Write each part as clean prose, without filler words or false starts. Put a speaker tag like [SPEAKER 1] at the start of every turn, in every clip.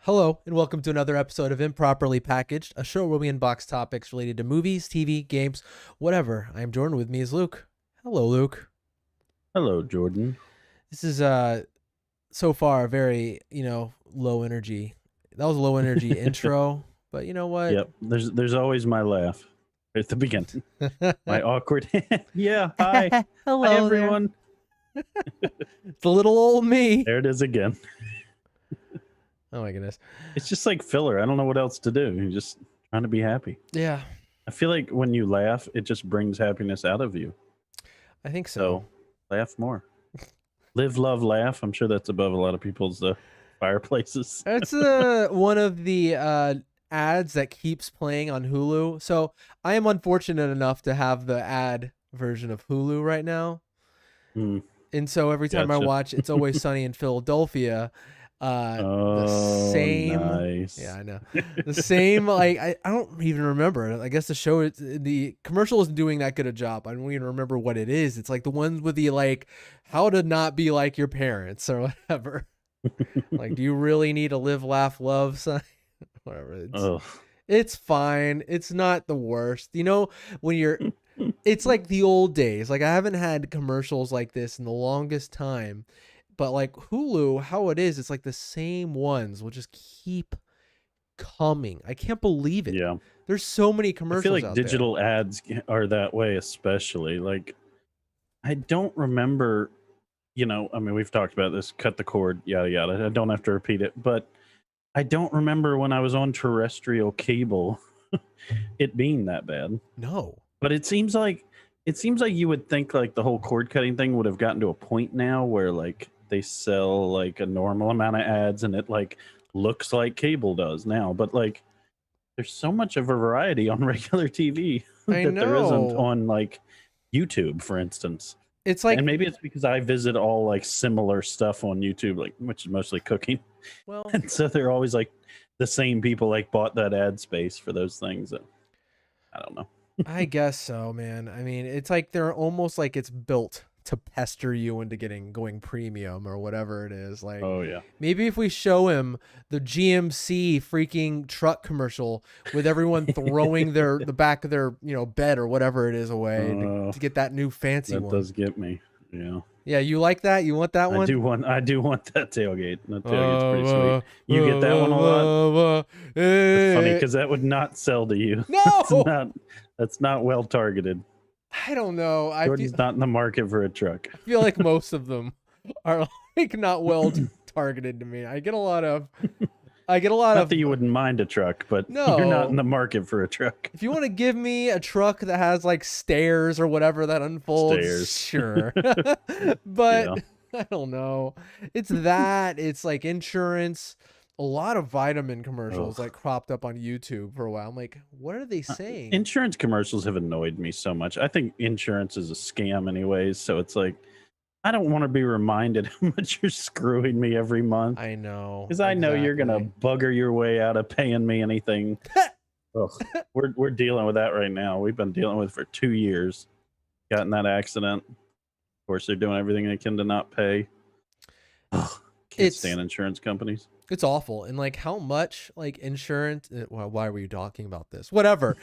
[SPEAKER 1] Hello, and welcome to another episode of Improperly Packaged, a show where we unbox topics related to movies, TV, games, whatever. I am Jordan. With me is Luke. Hello, Luke.
[SPEAKER 2] Hello, Jordan.
[SPEAKER 1] This is so far very, low energy. That was a low energy intro, but you know what?
[SPEAKER 2] Yep, there's always my laugh at the beginning. My awkward. Yeah, hi,
[SPEAKER 1] Hello,
[SPEAKER 2] hi everyone.
[SPEAKER 1] It's a little old me.
[SPEAKER 2] There it is again.
[SPEAKER 1] Oh my goodness.
[SPEAKER 2] It's just like filler. I don't know what else to do. You're just trying to be happy.
[SPEAKER 1] Yeah,
[SPEAKER 2] I feel like when you laugh, it just brings happiness out of you.
[SPEAKER 1] I think so.
[SPEAKER 2] So laugh more. Live, love, laugh. I'm sure that's above a lot of people's fireplaces.
[SPEAKER 1] That's one of the ads that keeps playing on Hulu. So I am unfortunate enough to have the ad version of Hulu right now.
[SPEAKER 2] Mm.
[SPEAKER 1] And so every time I
[SPEAKER 2] Gotcha.
[SPEAKER 1] watch It's Always Sunny in Philadelphia, the
[SPEAKER 2] Oh,
[SPEAKER 1] same.
[SPEAKER 2] nice.
[SPEAKER 1] Yeah, I know. The same, like, I don't even remember. I guess the commercial isn't doing that good a job. I don't even remember what it is. It's like the ones with the, like, how to not be like your parents or whatever. Like, do you really need to live, laugh, love? Whatever. It's fine. It's not the worst. You know, when it's like the old days. Like, I haven't had commercials like this in the longest time. But like Hulu, how it is, it's like the same ones will just keep coming. I can't believe it.
[SPEAKER 2] Yeah.
[SPEAKER 1] There's so many commercials
[SPEAKER 2] I feel like
[SPEAKER 1] out
[SPEAKER 2] digital ads are that way, especially. Like, I don't remember, I mean, we've talked about this, cut the cord, yada, yada. I don't have to repeat it, but I don't remember when I was on terrestrial cable it being that bad.
[SPEAKER 1] No.
[SPEAKER 2] But it seems like you would think like the whole cord cutting thing would have gotten to a point now where like they sell like a normal amount of ads and it like looks like cable does now. But like there's so much of a variety on regular TV that there isn't on like YouTube, for instance.
[SPEAKER 1] It's like,
[SPEAKER 2] and maybe it's because I visit all like similar stuff on YouTube, like which is mostly cooking.
[SPEAKER 1] well,
[SPEAKER 2] And so they're always like the same people like bought that ad space for those things. And I don't know.
[SPEAKER 1] I guess so, man. I mean, it's like they're almost like it's built to pester you into going premium or whatever it is. Like,
[SPEAKER 2] Oh yeah.
[SPEAKER 1] maybe if we show him the GMC freaking truck commercial with everyone throwing the back of their bed or whatever it is away to get that new fancy
[SPEAKER 2] that
[SPEAKER 1] one.
[SPEAKER 2] does get me. Yeah.
[SPEAKER 1] Yeah, you like that? You want that one?
[SPEAKER 2] I do want that tailgate. That tailgate's pretty sweet. You get that one a lot. It's funny because that would not sell to you.
[SPEAKER 1] No,
[SPEAKER 2] that's not well targeted.
[SPEAKER 1] I don't know.
[SPEAKER 2] Jordan's not in the market for a truck.
[SPEAKER 1] I feel like most of them are like not well targeted to me. I get a lot of.
[SPEAKER 2] Not that you wouldn't mind a truck, but
[SPEAKER 1] No.
[SPEAKER 2] you're not in the market for a truck.
[SPEAKER 1] If you want to give me a truck that has like stairs or whatever that unfolds,
[SPEAKER 2] Stairs.
[SPEAKER 1] sure. But I don't know. It's that. It's like insurance. A lot of vitamin commercials like cropped up on YouTube for a while. I'm like, what are they saying?
[SPEAKER 2] Insurance commercials have annoyed me so much. I think insurance is a scam anyways, so it's like I don't want to be reminded how much you're screwing me every month.
[SPEAKER 1] I know.
[SPEAKER 2] Because I know you're going to bugger your way out of paying me anything. We're dealing with that right now. We've been dealing with it for 2 years. Got in that accident. Of course, they're doing everything they can to not pay. Can't stand insurance companies.
[SPEAKER 1] It's awful. And like how much like insurance, well, why were you talking about this? Whatever.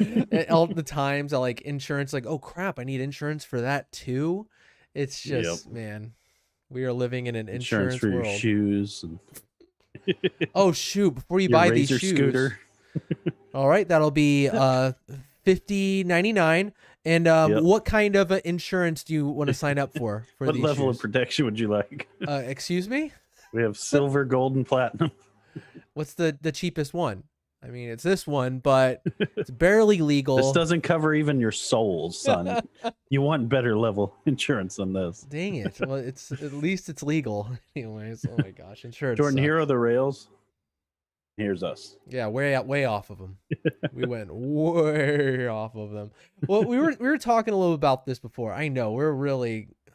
[SPEAKER 1] All the times I like insurance, like, oh crap, I need insurance for that too. It's just, man, we are living in an insurance
[SPEAKER 2] for
[SPEAKER 1] world.
[SPEAKER 2] Your shoes. And
[SPEAKER 1] oh shoot! Before you buy these shoes, scooter. All right, that'll be $50.99. And what kind of insurance do you want to sign up for?
[SPEAKER 2] What
[SPEAKER 1] these
[SPEAKER 2] level
[SPEAKER 1] shoes?
[SPEAKER 2] of protection would you like?
[SPEAKER 1] Excuse me?
[SPEAKER 2] We have silver, gold, and platinum.
[SPEAKER 1] What's the cheapest one? I mean, it's this one, but it's barely legal.
[SPEAKER 2] This doesn't cover even your souls, son. You want better level insurance than this.
[SPEAKER 1] Dang it. Well, it's at least it's legal. Anyways, oh my gosh, insurance.
[SPEAKER 2] Jordan, here are the rails. Here's us.
[SPEAKER 1] Yeah, way off of them. We went way off of them. Well, we were talking a little about this before. I know,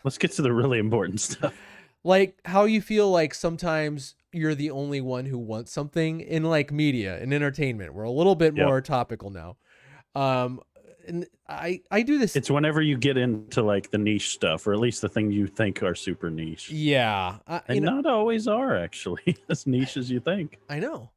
[SPEAKER 2] Let's get to the really important stuff.
[SPEAKER 1] Like how you feel like sometimes you're the only one who wants something in like media and entertainment. We're a little bit more topical now. And I do this.
[SPEAKER 2] It's whenever you get into like the niche stuff, or at least the thing you think are super niche.
[SPEAKER 1] Yeah.
[SPEAKER 2] And not always are actually as niche as you think.
[SPEAKER 1] I know.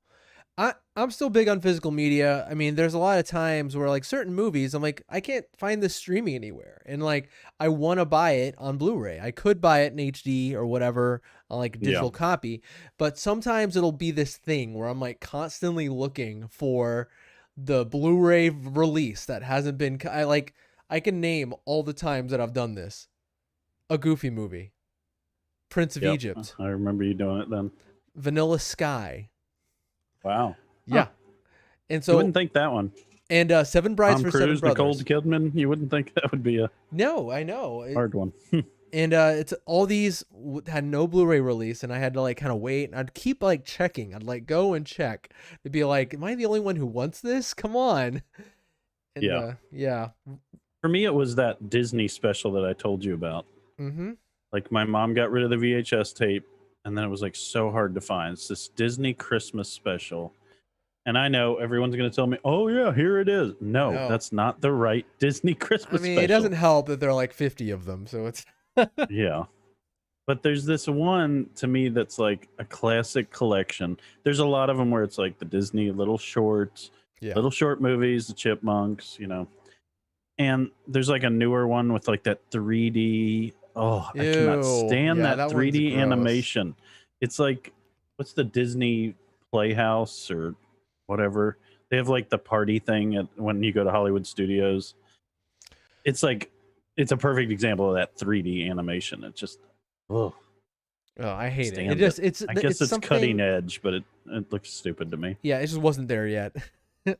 [SPEAKER 1] I'm still big on physical media. I mean, there's a lot of times where like certain movies, I'm like, I can't find this streaming anywhere. And like, I want to buy it on Blu-ray. I could buy it in HD or whatever, on like a
[SPEAKER 2] Yeah.
[SPEAKER 1] digital copy, but sometimes it'll be this thing where I'm like constantly looking for the Blu-ray release that hasn't been, I can name all the times that I've done this. A Goofy movie, Prince of
[SPEAKER 2] Yep.
[SPEAKER 1] Egypt,
[SPEAKER 2] I remember you doing it then.
[SPEAKER 1] Vanilla Sky.
[SPEAKER 2] Wow.
[SPEAKER 1] Yeah.
[SPEAKER 2] Huh.
[SPEAKER 1] And
[SPEAKER 2] You
[SPEAKER 1] so,
[SPEAKER 2] wouldn't think that one.
[SPEAKER 1] and Seven Brides
[SPEAKER 2] Tom
[SPEAKER 1] for Seven
[SPEAKER 2] Cruise, Nicole
[SPEAKER 1] Brothers.
[SPEAKER 2] Kidman. You wouldn't think that would be a
[SPEAKER 1] No, I know.
[SPEAKER 2] hard one.
[SPEAKER 1] And it's all these had no Blu-ray release, and I had to like kind of wait. And I'd keep like checking. I'd like go and check. It'd be like, am I the only one who wants this? Come on. And,
[SPEAKER 2] Yeah.
[SPEAKER 1] Yeah.
[SPEAKER 2] For me, it was that Disney special that I told you about.
[SPEAKER 1] Mm-hmm.
[SPEAKER 2] Like my mom got rid of the VHS tape, and then it was like so hard to find. It's this Disney Christmas special. And I know everyone's going to tell me, oh, yeah, here it is. No, that's not the right Disney Christmas
[SPEAKER 1] I mean,
[SPEAKER 2] special.
[SPEAKER 1] it doesn't help that there are like 50 of them. So it's.
[SPEAKER 2] Yeah. But there's this one to me that's like a classic collection. There's a lot of them where it's like the Disney little shorts, little short movies, the Chipmunks, you know. And there's like a newer one with like that 3D. Oh, I cannot stand that 3D animation. It's like, what's the Disney Playhouse or whatever? They have like the party thing when you go to Hollywood Studios. It's like, it's a perfect example of that 3D animation. It's just, oh,
[SPEAKER 1] I hate it.
[SPEAKER 2] stand
[SPEAKER 1] I guess
[SPEAKER 2] it's cutting edge, but it looks stupid to me.
[SPEAKER 1] Yeah, it just wasn't there yet.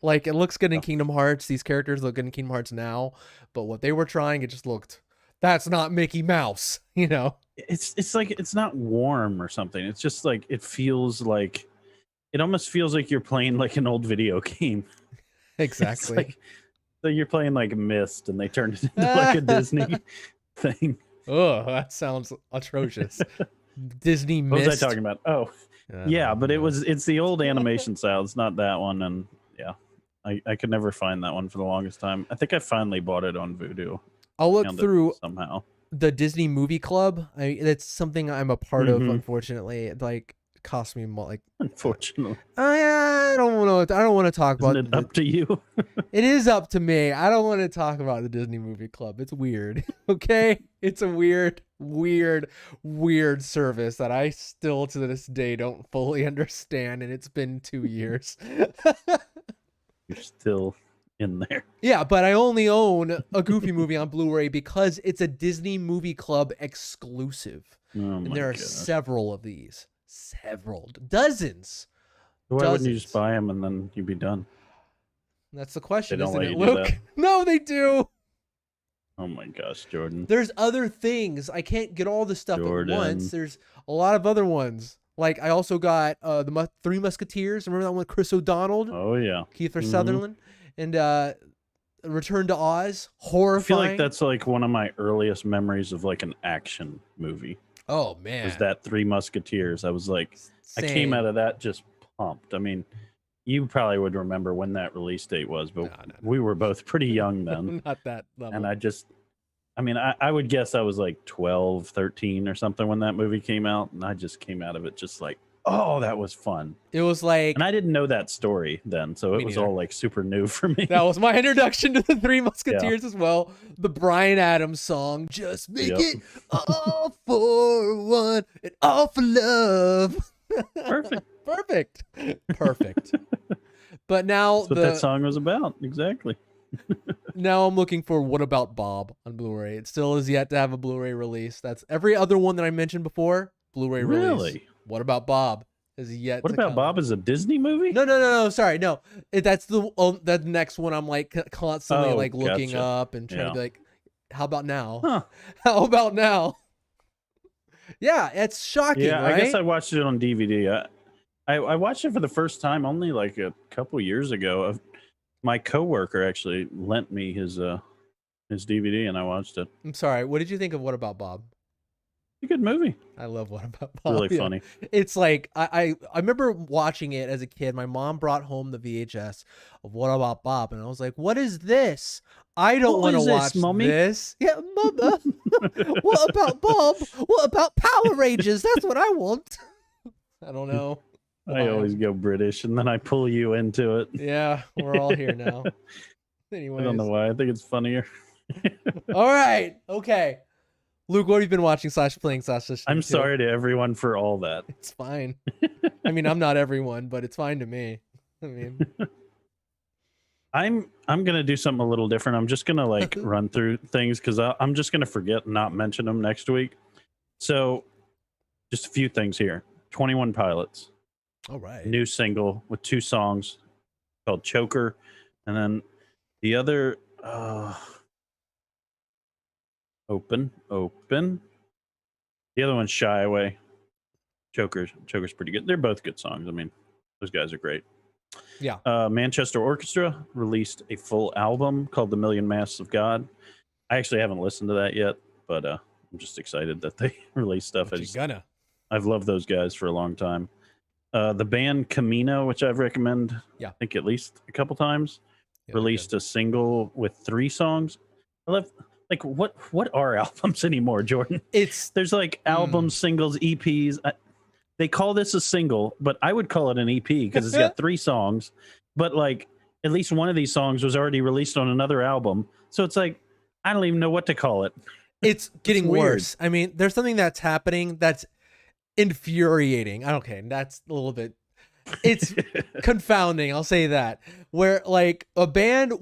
[SPEAKER 1] Like it looks good in Kingdom Hearts. These characters look good in Kingdom Hearts now, but what they were trying, it just looked. That's not Mickey Mouse, you know.
[SPEAKER 2] It's like it's not warm or something. It's just like it almost feels like you're playing like an old video game.
[SPEAKER 1] Exactly.
[SPEAKER 2] Like, so you're playing like Myst, and they turned it into like a Disney thing.
[SPEAKER 1] Oh, that sounds atrocious. Disney Myst.
[SPEAKER 2] What was I talking about? Oh, yeah, but it's the old animation style. It's not that one, and yeah, I could never find that one for the longest time. I think I finally bought it on Vudu.
[SPEAKER 1] I'll look through
[SPEAKER 2] somehow
[SPEAKER 1] the Disney Movie Club. That's something I'm a part of. Unfortunately, it like cost me more. Like,
[SPEAKER 2] unfortunately,
[SPEAKER 1] I don't want to talk about.
[SPEAKER 2] Isn't it up to you?
[SPEAKER 1] It is up to me. I don't want to talk about the Disney Movie Club. It's weird. Okay, it's a weird service that I still to this day don't fully understand, and it's been 2 years.
[SPEAKER 2] You're still in there.
[SPEAKER 1] Yeah, but I only own a Goofy movie on Blu-ray because it's a Disney Movie Club exclusive. And there are several of these. Dozens.
[SPEAKER 2] Why wouldn't you just buy them and then you'd be done?
[SPEAKER 1] That's the question,
[SPEAKER 2] They don't
[SPEAKER 1] isn't
[SPEAKER 2] let
[SPEAKER 1] it,
[SPEAKER 2] you do
[SPEAKER 1] Luke?
[SPEAKER 2] that.
[SPEAKER 1] No, they do.
[SPEAKER 2] Oh my gosh, Jordan.
[SPEAKER 1] There's other things. I can't get all the stuff
[SPEAKER 2] Jordan.
[SPEAKER 1] at once. There's a lot of other ones. Like I also got the Three Musketeers. Remember that one with Chris O'Donnell?
[SPEAKER 2] Oh yeah.
[SPEAKER 1] Kiefer Sutherland. And Return to Oz. Horrifying.
[SPEAKER 2] I feel like that's like one of my earliest memories of like an action movie.
[SPEAKER 1] Oh man.
[SPEAKER 2] Was that Three Musketeers? I was like,
[SPEAKER 1] Same.
[SPEAKER 2] I came out of that just pumped. I mean, you probably would remember when that release date was, but
[SPEAKER 1] No.
[SPEAKER 2] we were both pretty young then.
[SPEAKER 1] Not that level.
[SPEAKER 2] And I would guess I was like 12, 13 or something when that movie came out. And I just came out of it just like, oh, that was fun.
[SPEAKER 1] It was like,
[SPEAKER 2] and I didn't know that story then, so it was all like super new for me.
[SPEAKER 1] That was my introduction to the Three Musketeers as well. The Bryan Adams song, just make it all for one and all for love.
[SPEAKER 2] Perfect.
[SPEAKER 1] But now
[SPEAKER 2] that's what that song was about. Exactly.
[SPEAKER 1] Now I'm looking for What About Bob on Blu-ray. It still is yet to have a Blu-ray release. That's every other one that I mentioned before. Blu-ray release.
[SPEAKER 2] Really?
[SPEAKER 1] What About Bob is yet.
[SPEAKER 2] What About Bob is a Disney movie?
[SPEAKER 1] No. Sorry, no. That's the next one. I'm like constantly like looking up and trying to be like, how about now?
[SPEAKER 2] Huh.
[SPEAKER 1] How about now? Yeah, it's shocking.
[SPEAKER 2] Yeah,
[SPEAKER 1] right?
[SPEAKER 2] I guess I watched it on DVD. I watched it for the first time only like a couple years ago. My coworker actually lent me his DVD and I watched it.
[SPEAKER 1] I'm sorry. What did you think of What About Bob?
[SPEAKER 2] It's a good movie.
[SPEAKER 1] I love What About Bob.
[SPEAKER 2] Really funny.
[SPEAKER 1] It's like I remember watching it as a kid. My mom brought home the VHS of What About Bob, and I was like, "What is this? I don't want to watch this." Yeah, Mama. What about Bob? What about Power Rangers? That's what I want. I don't know.
[SPEAKER 2] I always go British, and then I pull you into it.
[SPEAKER 1] Yeah, we're all here now.
[SPEAKER 2] I don't know
[SPEAKER 1] Anyways,
[SPEAKER 2] why. I think it's funnier.
[SPEAKER 1] all right, okay. Luke, what have you been watching / playing / listening
[SPEAKER 2] I'm
[SPEAKER 1] to?
[SPEAKER 2] sorry to everyone for all that.
[SPEAKER 1] It's fine. I mean, I'm not everyone, but it's fine to me. I mean,
[SPEAKER 2] I'm gonna do something a little different. I'm just gonna like run through things because I'm just gonna forget and not mention them next week. So, just a few things here. 21 Pilots,
[SPEAKER 1] all right.
[SPEAKER 2] new single with 2 songs called Choker, and then the other Open. The other one's Shy Away. Choker's pretty good. They're both good songs. I mean, those guys are great.
[SPEAKER 1] Yeah.
[SPEAKER 2] Manchester Orchestra released a full album called The Million Masks of God. I actually haven't listened to that yet, but I'm just excited that they release stuff. I've loved those guys for a long time. The band Camino, which I've recommended, I think at least a couple times, released a single with 3 songs. I love, like, what are albums anymore, Jordan? There's like albums, singles, EPs. They call this a single, but I would call it an EP because it's got 3 songs. But like, at least one of these songs was already released on another album, so it's like I don't even know what to call it.
[SPEAKER 1] It's getting worse. I mean, there's something that's happening that's infuriating. Okay, that's a little bit. It's confounding. I'll say that. Where like a band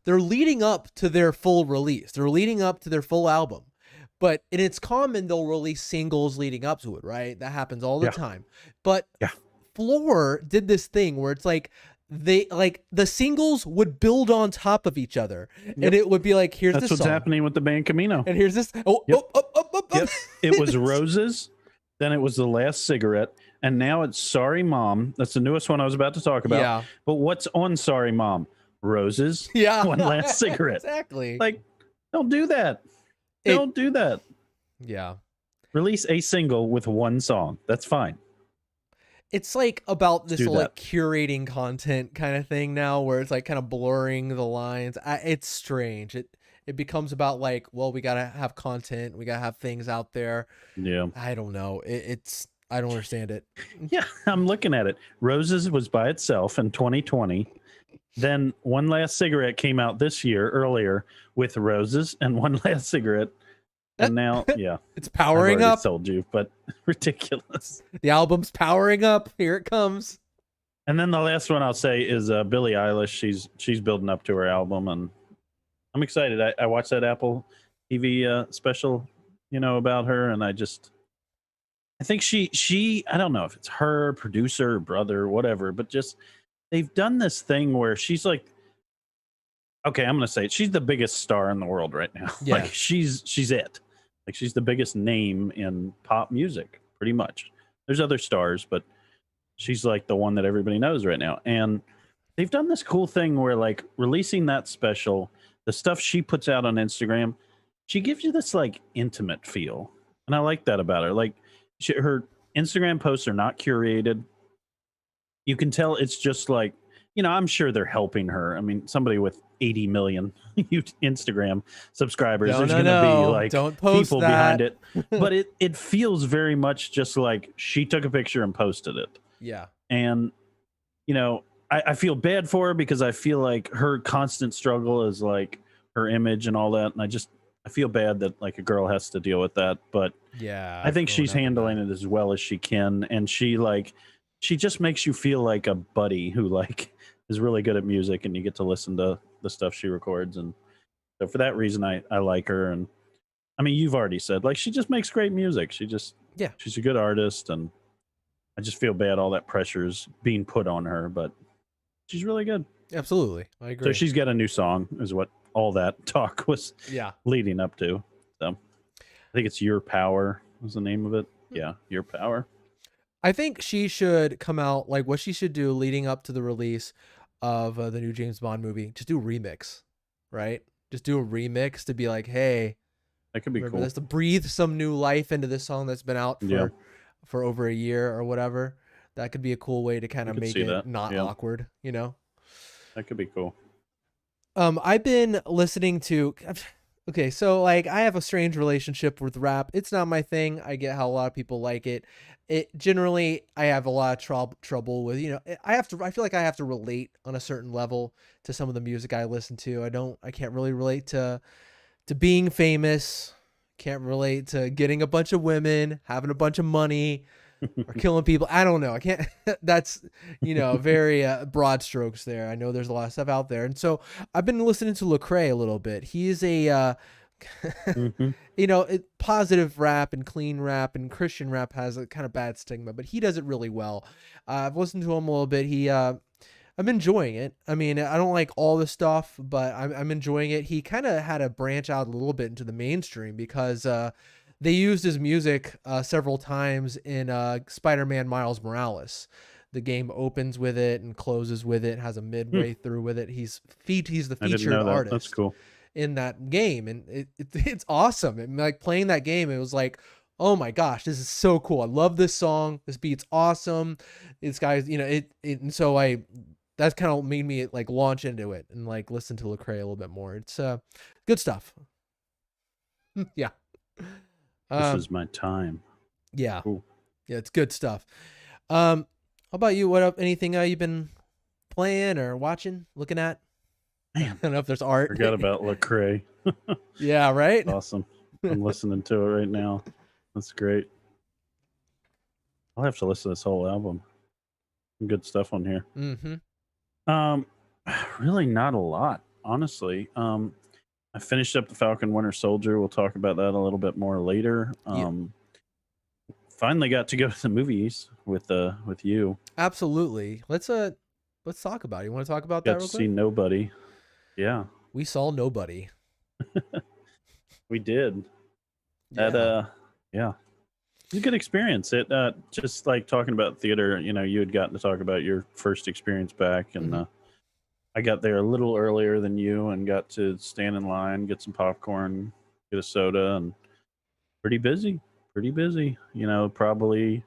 [SPEAKER 1] they're leading up to their full release. They're leading up to their full album. But it's common they'll release singles leading up to it, right? That happens all the time. But Floor did this thing where it's like the singles would build on top of each other, and it would be like, here's
[SPEAKER 2] that's
[SPEAKER 1] this
[SPEAKER 2] what's happening with the band Camino,
[SPEAKER 1] and here's this.
[SPEAKER 2] It was Roses, then it was The Last Cigarette, and now it's Sorry Mom. That's the newest one I was about to talk about.
[SPEAKER 1] Yeah.
[SPEAKER 2] But what's on Sorry Mom? Roses. One Last Cigarette.
[SPEAKER 1] Exactly.
[SPEAKER 2] Like, don't do that. Don't do that.
[SPEAKER 1] Yeah.
[SPEAKER 2] Release a single with 1 song. That's fine.
[SPEAKER 1] It's like about this like curating content kind of thing now, where it's like kind of blurring the lines. It's strange. It becomes about like, well, we gotta have content, we gotta have things out there.
[SPEAKER 2] Yeah.
[SPEAKER 1] I don't know. I don't understand it.
[SPEAKER 2] Yeah, I'm looking at it. Roses was by itself in 2020. Then One Last Cigarette came out this year earlier with Roses and One Last Cigarette. And now,
[SPEAKER 1] it's powering up.
[SPEAKER 2] Told you, but ridiculous.
[SPEAKER 1] The album's powering up. Here it comes.
[SPEAKER 2] And then the last one I'll say is Billie Eilish. She's building up to her album, and I'm excited. I watched that Apple TV special, about her, and I think she I don't know if it's her producer, brother, whatever, but just they've done this thing where she's like, okay, I'm gonna say it. She's the biggest star in the world right now.
[SPEAKER 1] Yeah.
[SPEAKER 2] Like she's it. Like she's the biggest name in pop music, pretty much. There's other stars, but she's like the one that everybody knows right now. And they've done this cool thing where like releasing that special, the stuff she puts out on Instagram, she gives you this like intimate feel. And I like that about her. Like her Instagram posts are not curated. You can tell it's just like, I'm sure they're helping her. I mean, somebody with 80 million Instagram subscribers, there's going to be like
[SPEAKER 1] don't post
[SPEAKER 2] people behind it. But it feels very much just like she took a picture and posted it.
[SPEAKER 1] Yeah.
[SPEAKER 2] And, I feel bad for her because I feel like her constant struggle is like her image and all that. And I feel bad that like a girl has to deal with that. But
[SPEAKER 1] yeah,
[SPEAKER 2] I think she's handling it as well as she can. And she just makes you feel like a buddy who like is really good at music, and you get to listen to the stuff she records. And so for that reason, I like her. And I mean, you've already said like, she just makes great music. She's a good artist. And I just feel bad all that pressure's being put on her, but she's really good.
[SPEAKER 1] Absolutely. I agree.
[SPEAKER 2] So she's got a new song is what all that talk was leading up to. So I think it's Your Power was the name of it. Yeah. Your Power.
[SPEAKER 1] I think she should come out, like what she should do leading up to the release of the new James Bond movie. Just do a remix, right? Just do a remix to be like, hey,
[SPEAKER 2] that could be cool.
[SPEAKER 1] This, to breathe some new life into this song that's been out for over a year or whatever. That could be a cool way to kind of make it not awkward,
[SPEAKER 2] That could be cool.
[SPEAKER 1] I've been listening to, Okay, so like I have a strange relationship with rap. It's not my thing. I get how a lot of people like it. It generally I have a lot of trouble with, I feel like I have to relate on a certain level to some of the music I listen to. I can't really relate to being famous. Can't relate to getting a bunch of women, having a bunch of money, or killing people. I don't know. I can't. That's very broad strokes there. I know there's a lot of stuff out there, and so I've been listening to Lecrae a little bit. He is a
[SPEAKER 2] Hmm.
[SPEAKER 1] positive rap and clean rap and Christian rap has a kind of bad stigma, but he does it really well. I've listened to him a little bit. I'm enjoying it. I mean, I don't like all the stuff, but I'm enjoying it. He kind of had to branch out a little bit into the mainstream because they used his music several times in Spider-Man Miles Morales. The game opens with it and closes with it, has a midway through with it. He's the
[SPEAKER 2] I didn't
[SPEAKER 1] featured
[SPEAKER 2] know that. That's
[SPEAKER 1] artist
[SPEAKER 2] cool.
[SPEAKER 1] in that game, and it's awesome. And like playing that game, it was like, oh my gosh, this is so cool. I love this song. This beat's awesome. This guy's, and so that's kind of made me like launch into it and like listen to Lecrae a little bit more. It's good stuff. Yeah.
[SPEAKER 2] This
[SPEAKER 1] Um,
[SPEAKER 2] is my time.
[SPEAKER 1] yeah.
[SPEAKER 2] Cool.
[SPEAKER 1] Yeah, it's good stuff. How about you? What up? Anything you've been playing or watching, looking at? I
[SPEAKER 2] Man,
[SPEAKER 1] don't know if there's art.
[SPEAKER 2] forgot about Lecrae.
[SPEAKER 1] Yeah, right?
[SPEAKER 2] Awesome. I'm listening to it right now. That's great. I'll have to listen to this whole album. Some good stuff on here.
[SPEAKER 1] Mm-hmm.
[SPEAKER 2] Um, really not a lot, honestly. I finished up the Falcon Winter Soldier. We'll talk about that a little bit more later.
[SPEAKER 1] Yeah.
[SPEAKER 2] Finally got to go to the movies with you.
[SPEAKER 1] Absolutely. Let's talk about it. You want to talk about that
[SPEAKER 2] Got
[SPEAKER 1] real
[SPEAKER 2] to see
[SPEAKER 1] quick?
[SPEAKER 2] Nobody. Yeah,
[SPEAKER 1] We saw Nobody.
[SPEAKER 2] we did.
[SPEAKER 1] Yeah.
[SPEAKER 2] That yeah. It was a good experience. It just like talking about theater, you had gotten to talk about your first experience back, and
[SPEAKER 1] Mhm.
[SPEAKER 2] I got there a little earlier than you and got to stand in line, get some popcorn, get a soda, and pretty busy. Pretty busy. Probably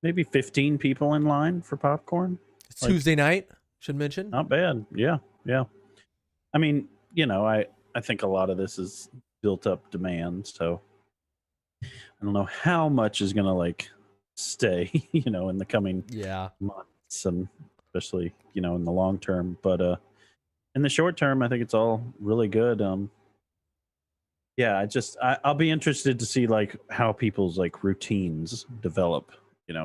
[SPEAKER 2] maybe 15 people in line for popcorn.
[SPEAKER 1] It's
[SPEAKER 2] Like,
[SPEAKER 1] Tuesday night, should mention.
[SPEAKER 2] not bad. Yeah, yeah. I mean, I think a lot of this is built up demand, so I don't know how much is gonna like stay, in the coming
[SPEAKER 1] Yeah.
[SPEAKER 2] months, and especially in the long term. But in the short term, I think it's all really good. Yeah, I'll be interested to see like how people's like routines develop,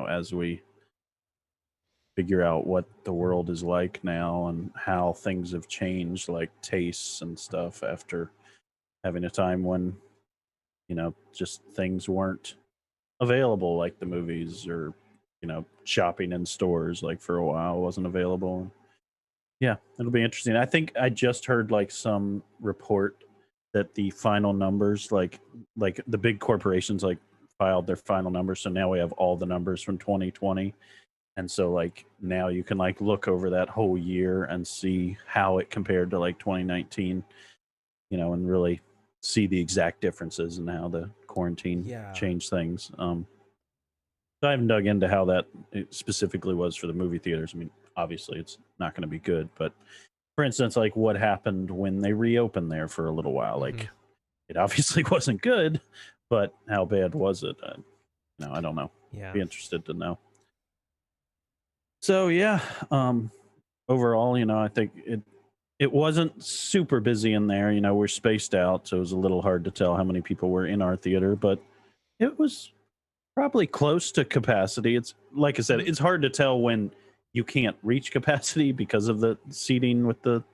[SPEAKER 2] as we figure out what the world is like now and how things have changed, like tastes and stuff after having a time when just things weren't available, like the movies, or shopping in stores like for a while wasn't available. Yeah, it'll be interesting. I think I just heard like some report that the final numbers, like the big corporations, like filed their final numbers, so now we have all the numbers from 2020, and so like now you can like look over that whole year and see how it compared to like 2019, and really see the exact differences and how the quarantine
[SPEAKER 1] Yeah.
[SPEAKER 2] changed things. So I haven't dug into how that it specifically was for the movie theaters. I mean, obviously it's not going to be good, but for instance, like what happened when they reopened there for a little while,
[SPEAKER 1] Mhm.
[SPEAKER 2] like it obviously wasn't good, but how bad was it? I don't know.
[SPEAKER 1] Yeah.
[SPEAKER 2] Be interested to know. So yeah, overall, I think it wasn't super busy in there. We're spaced out, so it was a little hard to tell how many people were in our theater, but it was probably close to capacity. It's like I said,
[SPEAKER 1] Mhm.
[SPEAKER 2] it's hard to tell when you can't reach capacity because of the seating with the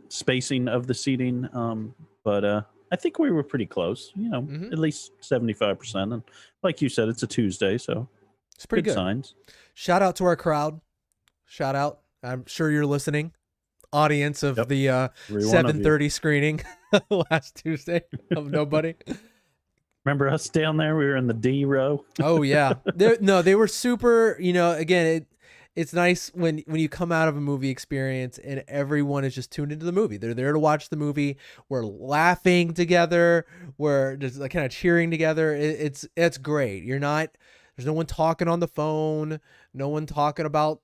[SPEAKER 2] spacing of the seating. But I think we were pretty close.
[SPEAKER 1] Mhm.
[SPEAKER 2] At least 75%. And like you said, it's a Tuesday, so
[SPEAKER 1] It's pretty
[SPEAKER 2] good
[SPEAKER 1] good.
[SPEAKER 2] signs.
[SPEAKER 1] Shout out to our crowd. Shout out. I'm sure you're listening. Audience of
[SPEAKER 2] Yep,
[SPEAKER 1] the
[SPEAKER 2] every one of you.
[SPEAKER 1] 7:30 screening last Tuesday of Nobody.
[SPEAKER 2] Remember us down there? We were in the D row.
[SPEAKER 1] Oh yeah. They were super, again, it's nice when you come out of a movie experience and everyone is just tuned into the movie. They're there to watch the movie. We're laughing together. We're just like kind of cheering together. It's great. There's no one talking on the phone, no one talking about,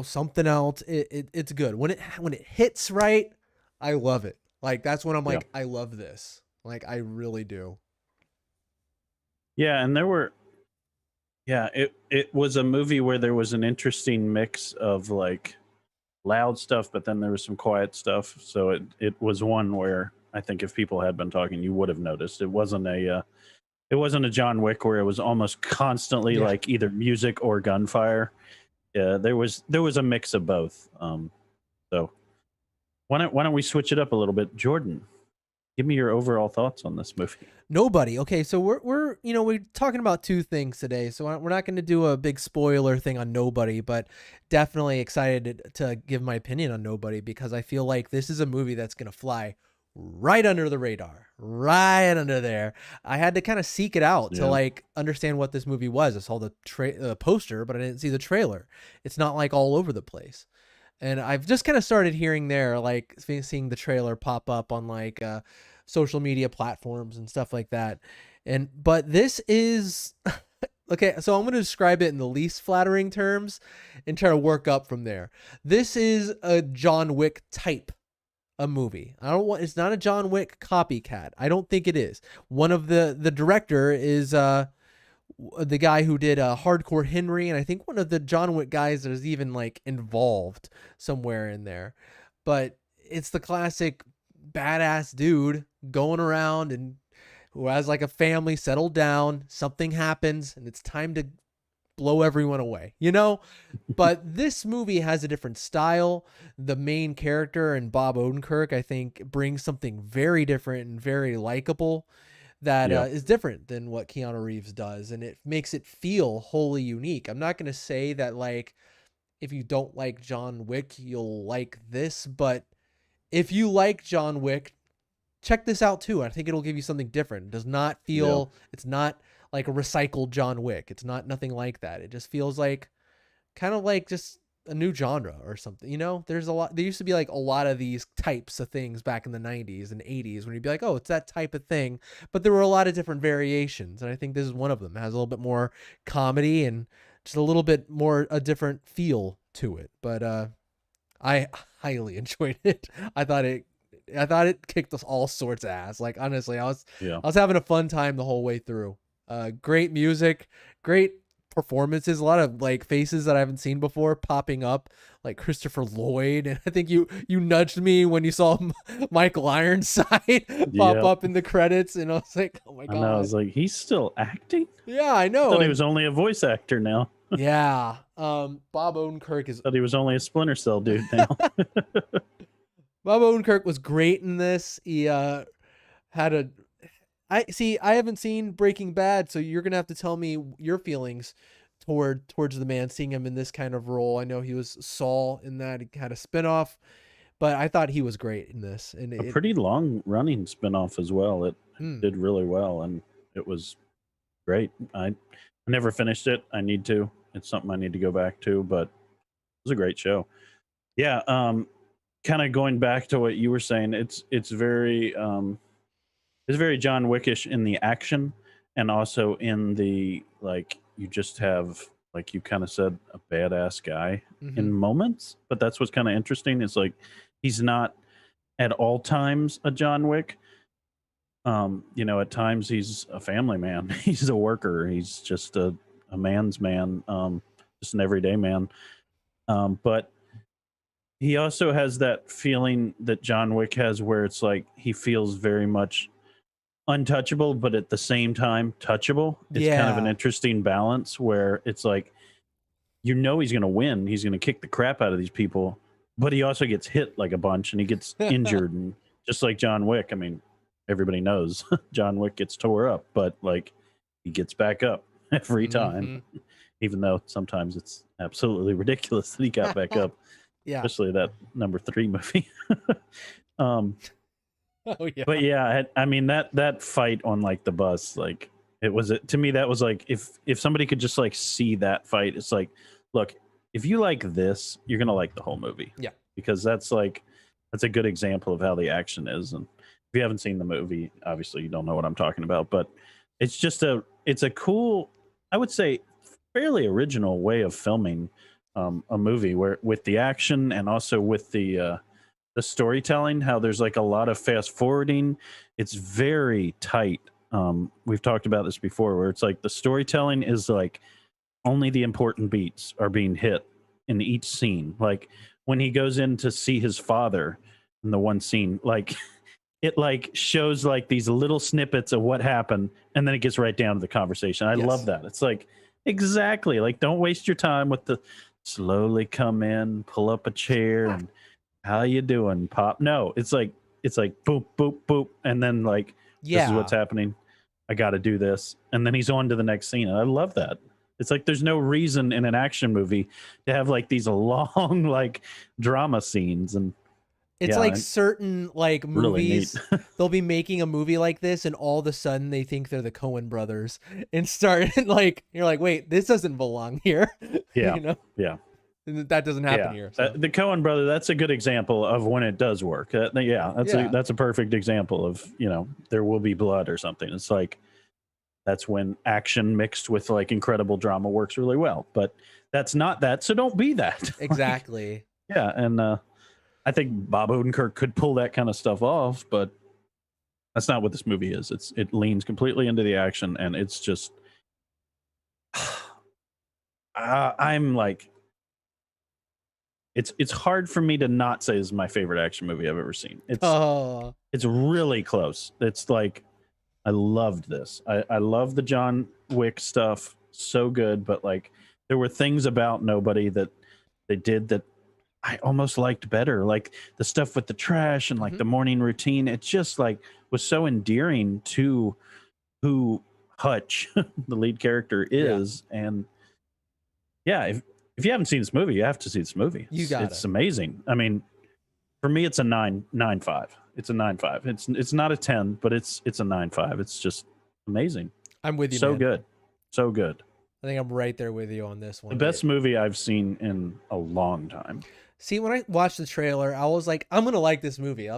[SPEAKER 1] something else. It's good. When it hits right, I love it. Like that's when I'm
[SPEAKER 2] Yeah.
[SPEAKER 1] like, I love this. Like I really do.
[SPEAKER 2] Yeah, and there were it was a movie where there was an interesting mix of like loud stuff, but then there was some quiet stuff. So it was one where I think if people had been talking, you would have noticed. It wasn't a John Wick where it was almost constantly
[SPEAKER 1] Yeah.
[SPEAKER 2] like either music or gunfire. Yeah, there was a mix of both. So why don't we switch it up a little bit, Jordan? Give me your overall thoughts on this movie.
[SPEAKER 1] Nobody. Okay, so we're we're talking about two things today. So we're not going to do a big spoiler thing on Nobody, but definitely excited to give my opinion on Nobody because I feel like this is a movie that's going to fly right under the radar, right under there. I had to kind of seek it out to
[SPEAKER 2] Yeah,
[SPEAKER 1] like understand what this movie was. I saw the poster, but I didn't see the trailer. It's not like all over the place. And I've just kind of started hearing there, like seeing the trailer pop up on like social media platforms and stuff like that. But this is okay. So I'm going to describe it in the least flattering terms and try to work up from there. This is a John Wick type a movie. I don't want. It's not a John Wick copycat. I don't think it is. One of the director is the guy who did Hardcore Henry, and I think one of the John Wick guys that is even like involved somewhere in there. But it's the classic badass dude going around and who has like a family settled down. Something happens, and it's time to blow everyone away, you know? But this movie has a different style. The main character and Bob Odenkirk, I think, brings something very different and very likable that
[SPEAKER 2] yeah,
[SPEAKER 1] is different than what Keanu Reeves does, and it makes it feel wholly unique. I'm not going to say that like if you don't like John Wick, you'll like this, but if you like John Wick, check this out too. I think it'll give you something different. It does not
[SPEAKER 2] yeah,
[SPEAKER 1] feel it's not like a recycled John Wick. It's not nothing like that. It just feels like kind of like just a new genre or something. You know, there's a lot. There used to be like a lot of these types of things back in the 90s and 80s when you'd be like, oh, it's that type of thing. But there were a lot of different variations. And I think this is one of them. It has a little bit more comedy and just a little bit more a different feel to it. But I highly enjoyed it. I thought it. I thought it kicked us all sorts of ass. Like honestly,
[SPEAKER 2] yeah.
[SPEAKER 1] I was having a fun time the whole way through. Great music, great performances, a lot of like faces that I haven't seen before popping up, like Christopher Lloyd, and I think you nudged me when you saw Michael Ironside pop
[SPEAKER 2] Yep.
[SPEAKER 1] up in the credits, and I was like, oh my
[SPEAKER 2] I know. I
[SPEAKER 1] god,
[SPEAKER 2] was like, he's still acting.
[SPEAKER 1] yeah, I
[SPEAKER 2] I
[SPEAKER 1] know,
[SPEAKER 2] thought he
[SPEAKER 1] and
[SPEAKER 2] was only a voice actor now.
[SPEAKER 1] yeah, Bob Odenkirk is
[SPEAKER 2] Thought he was only a Splinter Cell dude now.
[SPEAKER 1] Bob Odenkirk was great in this. He had a I see. I haven't seen Breaking Bad, so you're gonna have to tell me your feelings towards the man, seeing him in this kind of role. I know he was Saul in that. He had a spinoff, but I thought he was great in this. And
[SPEAKER 2] A
[SPEAKER 1] it,
[SPEAKER 2] pretty long running spinoff as well. It
[SPEAKER 1] mm,
[SPEAKER 2] did really well, and it was great. I never finished it. I need to. It's something I need to go back to, but it was a great show. Yeah. Kind of going back to what you were saying, it's very John Wickish in the action, and also in the like you just have like you kind of said a badass guy
[SPEAKER 1] mm-hmm.
[SPEAKER 2] in moments, but that's what's kind of interesting. It's like he's not at all times a John Wick. At times he's a family man. He's a worker. He's just a man's man, just an everyday man. But he also has that feeling that John Wick has where it's like he feels very much untouchable, but at the same time touchable. It's kind of an
[SPEAKER 1] Yeah,
[SPEAKER 2] interesting balance where it's like, he's going to win. He's going to kick the crap out of these people, but he also gets hit like a bunch and he gets injured. And just like John Wick, I mean, everybody knows John Wick gets tore up, but like he gets back up every time,
[SPEAKER 1] mm-hmm.
[SPEAKER 2] even though sometimes it's absolutely ridiculous that he got back up,
[SPEAKER 1] Yeah.
[SPEAKER 2] especially that number 3 movie. um,
[SPEAKER 1] Oh yeah.
[SPEAKER 2] but yeah, I mean that fight on like the bus, like it was to me that was like if somebody could just like see that fight, it's like, look, if you like this, you're gonna like the whole movie.
[SPEAKER 1] Yeah.
[SPEAKER 2] Because that's a good example of how the action is. And if you haven't seen the movie, obviously you don't know what I'm talking about. But it's a cool, I would say, fairly original way of filming a movie where with the action and also with the the storytelling, how there's like a lot of fast forwarding. It's very tight. We've talked about this before, where it's like the storytelling is like only the important beats are being hit in each scene. Like when he goes in to see his father in the one scene, like it like shows like these little snippets of what happened, and then it gets right down to the conversation. I love
[SPEAKER 1] Yes.
[SPEAKER 2] that. It's like exactly like don't waste your time with the slowly come in, pull up a chair, and how you doing, Pop? No, it's like boop boop boop, and then like this is what's
[SPEAKER 1] Yeah.
[SPEAKER 2] happening. I got to do this, and then he's on to the next scene. And I love that. It's like there's no reason in an action movie to have like these long like drama scenes, and
[SPEAKER 1] It's
[SPEAKER 2] yeah,
[SPEAKER 1] like certain like
[SPEAKER 2] really neat.
[SPEAKER 1] movies, they'll be making a movie like this, and all of a sudden they think they're the Coen brothers and start like you're like, wait, this doesn't belong here,
[SPEAKER 2] Yeah,
[SPEAKER 1] you know,
[SPEAKER 2] yeah,
[SPEAKER 1] and that doesn't happen
[SPEAKER 2] yeah.
[SPEAKER 1] here. So
[SPEAKER 2] The Cohen brother. That's a good example of when it does work. Yeah,
[SPEAKER 1] yeah,
[SPEAKER 2] that's a perfect example of there will be blood or something. It's like that's when action mixed with like incredible drama works really well. But that's not that, so don't be that. Like,
[SPEAKER 1] exactly.
[SPEAKER 2] yeah, and I think Bob Odenkirk could pull that kind of stuff off, but that's not what this movie is. It leans completely into the action, and it's just I'm like it's hard for me to not say this is my favorite action movie I've ever seen.
[SPEAKER 1] Oh,
[SPEAKER 2] It's really close. It's like I loved this. I love the John Wick stuff, so good, but like there were things about Nobody that they did that I almost liked better. Like the stuff with the trash and like
[SPEAKER 1] mhm.
[SPEAKER 2] the morning routine. It just like was so endearing to who Hutch, the lead character,
[SPEAKER 1] Yeah,
[SPEAKER 2] is. And yeah, if you haven't seen this movie, you have to see this movie.
[SPEAKER 1] you
[SPEAKER 2] It's
[SPEAKER 1] gotta.
[SPEAKER 2] amazing. I mean, for me, it's a 9.5. It's a 9.5. It's not a 10, but it's a 9.5. It's just amazing.
[SPEAKER 1] I'm with you,
[SPEAKER 2] So
[SPEAKER 1] man.
[SPEAKER 2] good. So good.
[SPEAKER 1] I think I'm right there with you on this
[SPEAKER 2] The
[SPEAKER 1] one.
[SPEAKER 2] best movie I've seen in a long time.
[SPEAKER 1] See, when I watched the trailer, I was like, I'm gonna like this movie.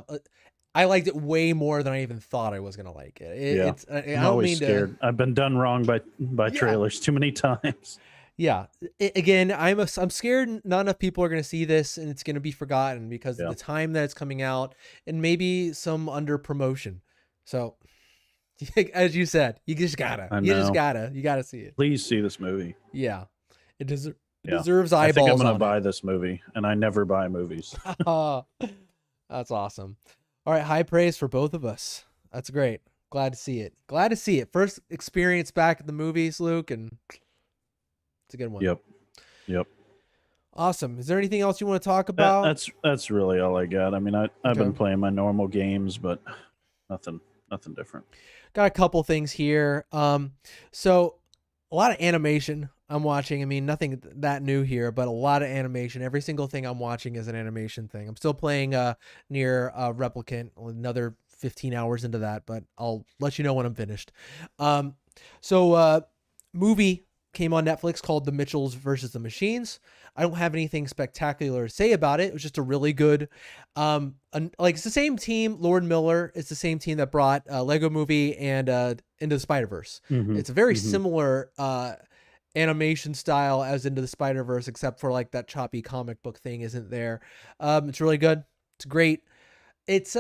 [SPEAKER 1] I liked it way more than I even thought I was gonna like it.
[SPEAKER 2] Yeah.
[SPEAKER 1] I
[SPEAKER 2] I'm
[SPEAKER 1] don't
[SPEAKER 2] always
[SPEAKER 1] mean to.
[SPEAKER 2] scared. I've been done wrong by
[SPEAKER 1] Yeah,
[SPEAKER 2] trailers too many times.
[SPEAKER 1] yeah. Again, I'm scared not enough people are gonna see this, and it's gonna be forgotten because of
[SPEAKER 2] Yeah.
[SPEAKER 1] the time that it's coming out, and maybe some under promotion. So, as you said,
[SPEAKER 2] I know.
[SPEAKER 1] you gotta see it.
[SPEAKER 2] Please see this movie.
[SPEAKER 1] Yeah, it
[SPEAKER 2] Yeah.
[SPEAKER 1] deserves
[SPEAKER 2] I think I'm
[SPEAKER 1] eyeballs
[SPEAKER 2] going to
[SPEAKER 1] on it.
[SPEAKER 2] buy this movie, and I never buy movies.
[SPEAKER 1] That's awesome. All right, high praise for both of us. That's great. Glad to see it. Glad to see it. First experience back at the movies, Luke, and it's a good one.
[SPEAKER 2] Yep. Yep.
[SPEAKER 1] Awesome. Is there anything else you want to talk about?
[SPEAKER 2] That's really all I got. I mean, I've been
[SPEAKER 1] Okay.
[SPEAKER 2] playing my normal games, but nothing different.
[SPEAKER 1] Got a couple things here. So a lot of animation I'm watching. I mean, nothing that new here, but a lot of animation. Every single thing I'm watching is an animation thing. I'm still playing near Replicant, another 15 hours into that, but I'll let you know when I'm finished. Um, so movie came on Netflix called The Mitchells versus the Machines. I don't have anything spectacular to say about it. It was just a really good, like it's the same team. Lord Miller. It's the same team that brought Lego Movie and Into the Spider-Verse.
[SPEAKER 2] Hmm.
[SPEAKER 1] It's a very
[SPEAKER 2] Hmm.
[SPEAKER 1] similar animation style as Into the Spider-Verse, except for like that choppy comic book thing isn't there. It's really good. It's great. It's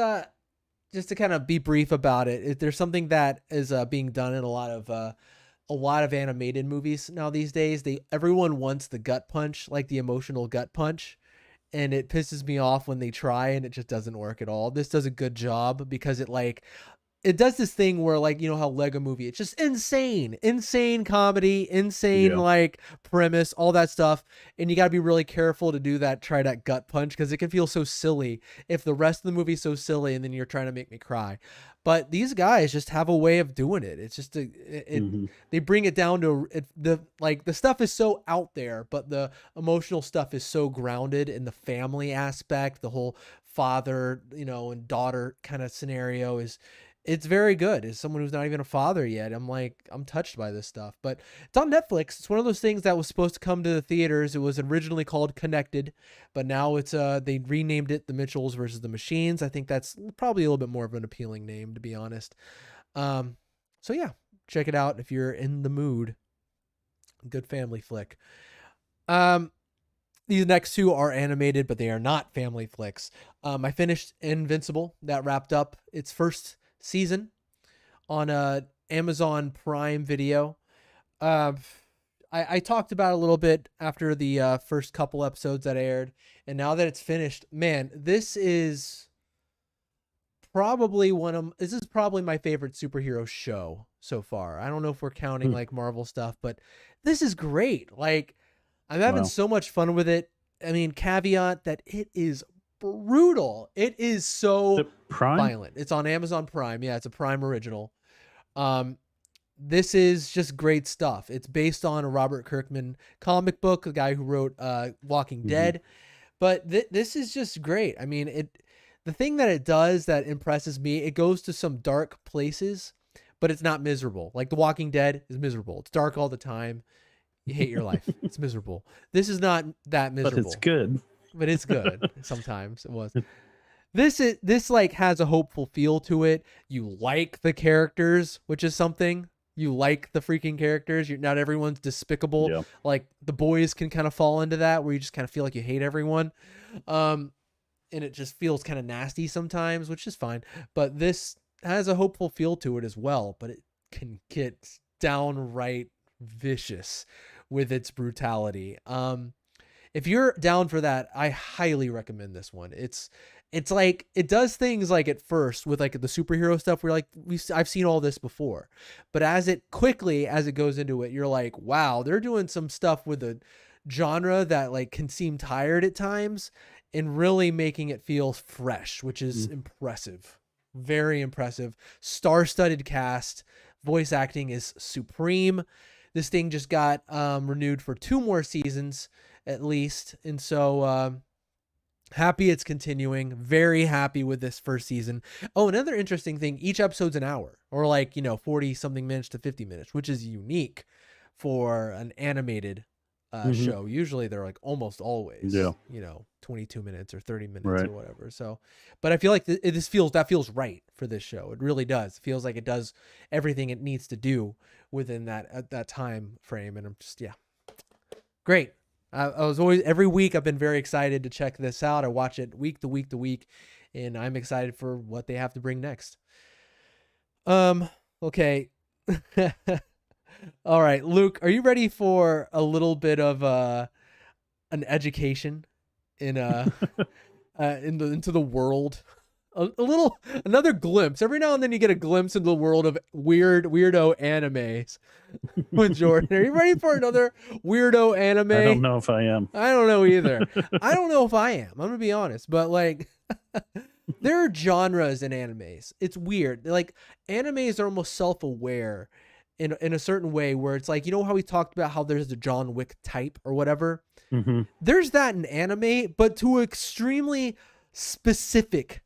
[SPEAKER 1] just to kind of be brief about it, there's something that is being done in a lot of animated movies now these days. Everyone wants the gut punch, like the emotional gut punch, and it pisses me off when they try and it just doesn't work at all. This does a good job because it does this thing where like how Lego Movie, it's just insane comedy, insane
[SPEAKER 2] Yeah.
[SPEAKER 1] like premise, all that stuff, and you got to be really careful to do that, try that gut punch, because it can feel so silly if the rest of the movie's so silly and then you're trying to make me cry. But these guys just have a way of doing it. It's just
[SPEAKER 2] Hmm.
[SPEAKER 1] they bring it down to the stuff is so out there, but the emotional stuff is so grounded in the family aspect. The whole father and daughter kind of scenario it's very good. As someone who's not even a father yet, I'm touched by this stuff. But it's on Netflix. It's one of those things that was supposed to come to the theaters. It was originally called Connected, but now it's they renamed it The Mitchells versus the Machines. I think that's probably a little bit more of an appealing name, to be honest. So yeah, check it out if you're in the mood. Good family flick. Um, These next two are animated, but they are not family flicks. I finished Invincible. That wrapped up its first season on Amazon Prime Video. Uh, I talked about it a little bit after the first couple episodes that aired, and now that it's finished, man, this is probably my favorite superhero show so far. I don't know if we're counting like Marvel stuff, but this is great. Like, I'm having so much fun with it. I mean, caveat that it is brutal. It is so violent. It's on Amazon Prime. Yeah, it's a Prime original. This is just great stuff. It's based on a Robert Kirkman comic book, the guy who wrote Walking Dead. But this is just great. I mean, the thing that it does that impresses me, it goes to some dark places, but it's not miserable. Like The Walking Dead is miserable. It's dark all the time. You hate your life. It's miserable. This is not that miserable.
[SPEAKER 2] But it's good.
[SPEAKER 1] But it's good. Sometimes it was. This like has a hopeful feel to it. You like the characters, which is something. You like the freaking characters. Not everyone's despicable. Yeah. Like The Boys can kind of fall into that, where you just kind of feel like you hate everyone. And it just feels kind of nasty sometimes, which is fine. But this has a hopeful feel to it as well. But it can get downright vicious with its brutality. If you're down for that, I highly recommend this one. It's like, it does things like at first with like the superhero stuff, where like I've seen all this before, but as it goes into it, you're like, wow, they're doing some stuff with a genre that like can seem tired at times and really making it feel fresh, which is impressive. Very impressive. Star-studded cast. Voice acting is supreme. This thing just got renewed for 2 more seasons at least. And so happy it's continuing. Very happy with this first season. Oh, another interesting thing, each episode's an hour, or like, 40 something minutes to 50 minutes, which is unique for an animated show. Usually they're like almost always, 22 minutes or 30 minutes or whatever. So, but I feel like that feels right for this show. It really does. It feels like it does everything it needs to do within that time frame. And I'm just, great. I was always, every week I've been very excited to check this out. I watch it week to week to week, and I'm excited for what they have to bring next. Okay. All right, Luke, are you ready for a little bit of an education in into the world? Another glimpse. Every now and then you get a glimpse into the world of weirdo animes. With Jordan, are you ready for another weirdo anime?
[SPEAKER 2] I don't know if I am.
[SPEAKER 1] I don't know either. I don't know if I am. I'm gonna be honest, but like, there are genres in animes. It's weird. Like, animes are almost self-aware in a certain way, where it's like, how we talked about how there's the John Wick type or whatever. There's that in anime, but to an extremely specific,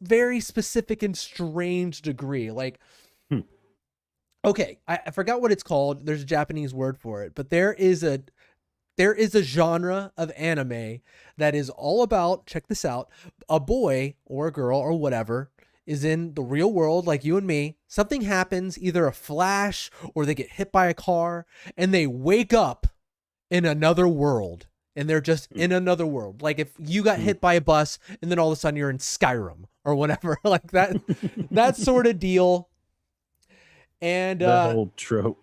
[SPEAKER 1] very specific and strange degree. Like, okay, I forgot what it's called. There's a Japanese word for it, but there is a genre of anime that is all about, check this out, a boy or a girl or whatever is in the real world, like you and me. Something happens, either a flash or they get hit by a car, and they wake up in another world. And they're just in another world. Like if you got hit by a bus and then all of a sudden you're in Skyrim or whatever, like that sort of deal. And
[SPEAKER 2] that old trope.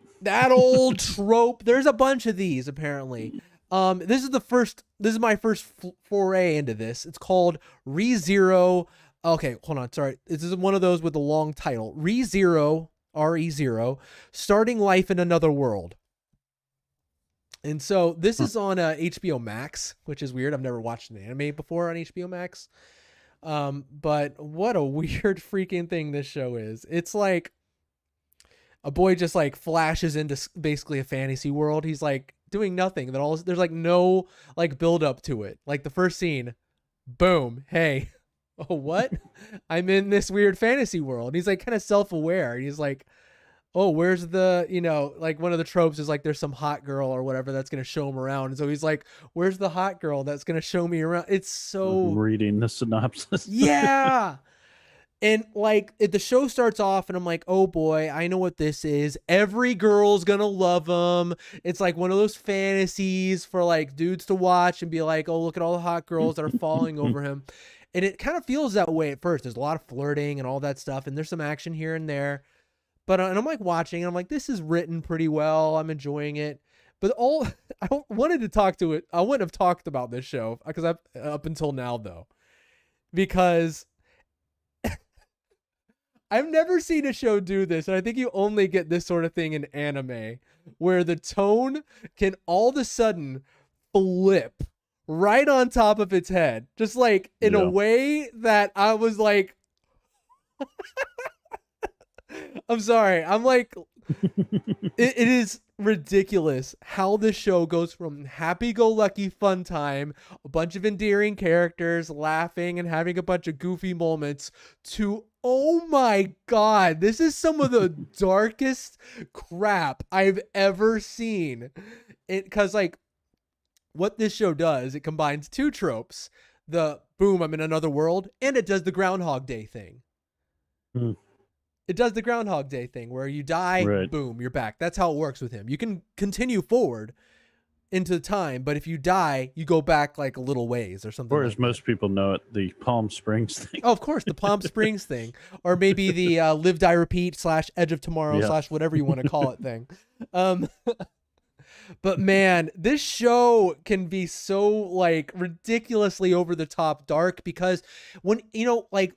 [SPEAKER 1] There's a bunch of these apparently. This is my first foray into this. It's called ReZero. Okay, hold on. Sorry. This is one of those with a long title. ReZero, RE0, Starting Life in Another World. And so this is on HBO Max, which is weird. I've never watched an anime before on HBO Max. But what a weird freaking thing this show is. It's like a boy just like flashes into basically a fantasy world. He's like doing nothing. There's like no like build up to it. Like the first scene, boom, hey, oh, what? I'm in this weird fantasy world. He's like kind of self-aware. He's like, oh, where's the, like one of the tropes is like there's some hot girl or whatever that's going to show him around. And so he's like, where's the hot girl that's going to show me around? It's so...
[SPEAKER 2] I'm reading the synopsis.
[SPEAKER 1] Yeah. And like the show starts off and I'm like, oh boy, I know what this is. Every girl's gonna love him. It's like one of those fantasies for like dudes to watch and be like, oh, look at all the hot girls that are falling over him. And it kind of feels that way at first. There's a lot of flirting and all that stuff. And there's some action here and there. But and I'm like watching and I'm like, this is written pretty well. I'm enjoying it. But I wanted to talk to it. I wouldn't have talked about this show because up until now though, because I've never seen a show do this, and I think you only get this sort of thing in anime, where the tone can all of a sudden flip right on top of its head, just like in a way that I was like, I'm sorry, I'm like, it is ridiculous how this show goes from happy-go-lucky fun time, a bunch of endearing characters laughing and having a bunch of goofy moments, to oh my god, this is some of the darkest crap I've ever seen. Because like what this show does, it combines two tropes: the boom, I'm in another world, and it does the Groundhog Day thing. It does the Groundhog Day thing where you die, right, boom, you're back. That's how it works with him. You can continue forward into time, but if you die, you go back like a little ways or something.
[SPEAKER 2] Or as most people know it, the Palm Springs thing.
[SPEAKER 1] Oh, of course, the Palm Springs thing. Or maybe the Live, Die, Repeat / Edge of Tomorrow / whatever you want to call it thing. But man, this show can be so like ridiculously over the top dark because when, you know, like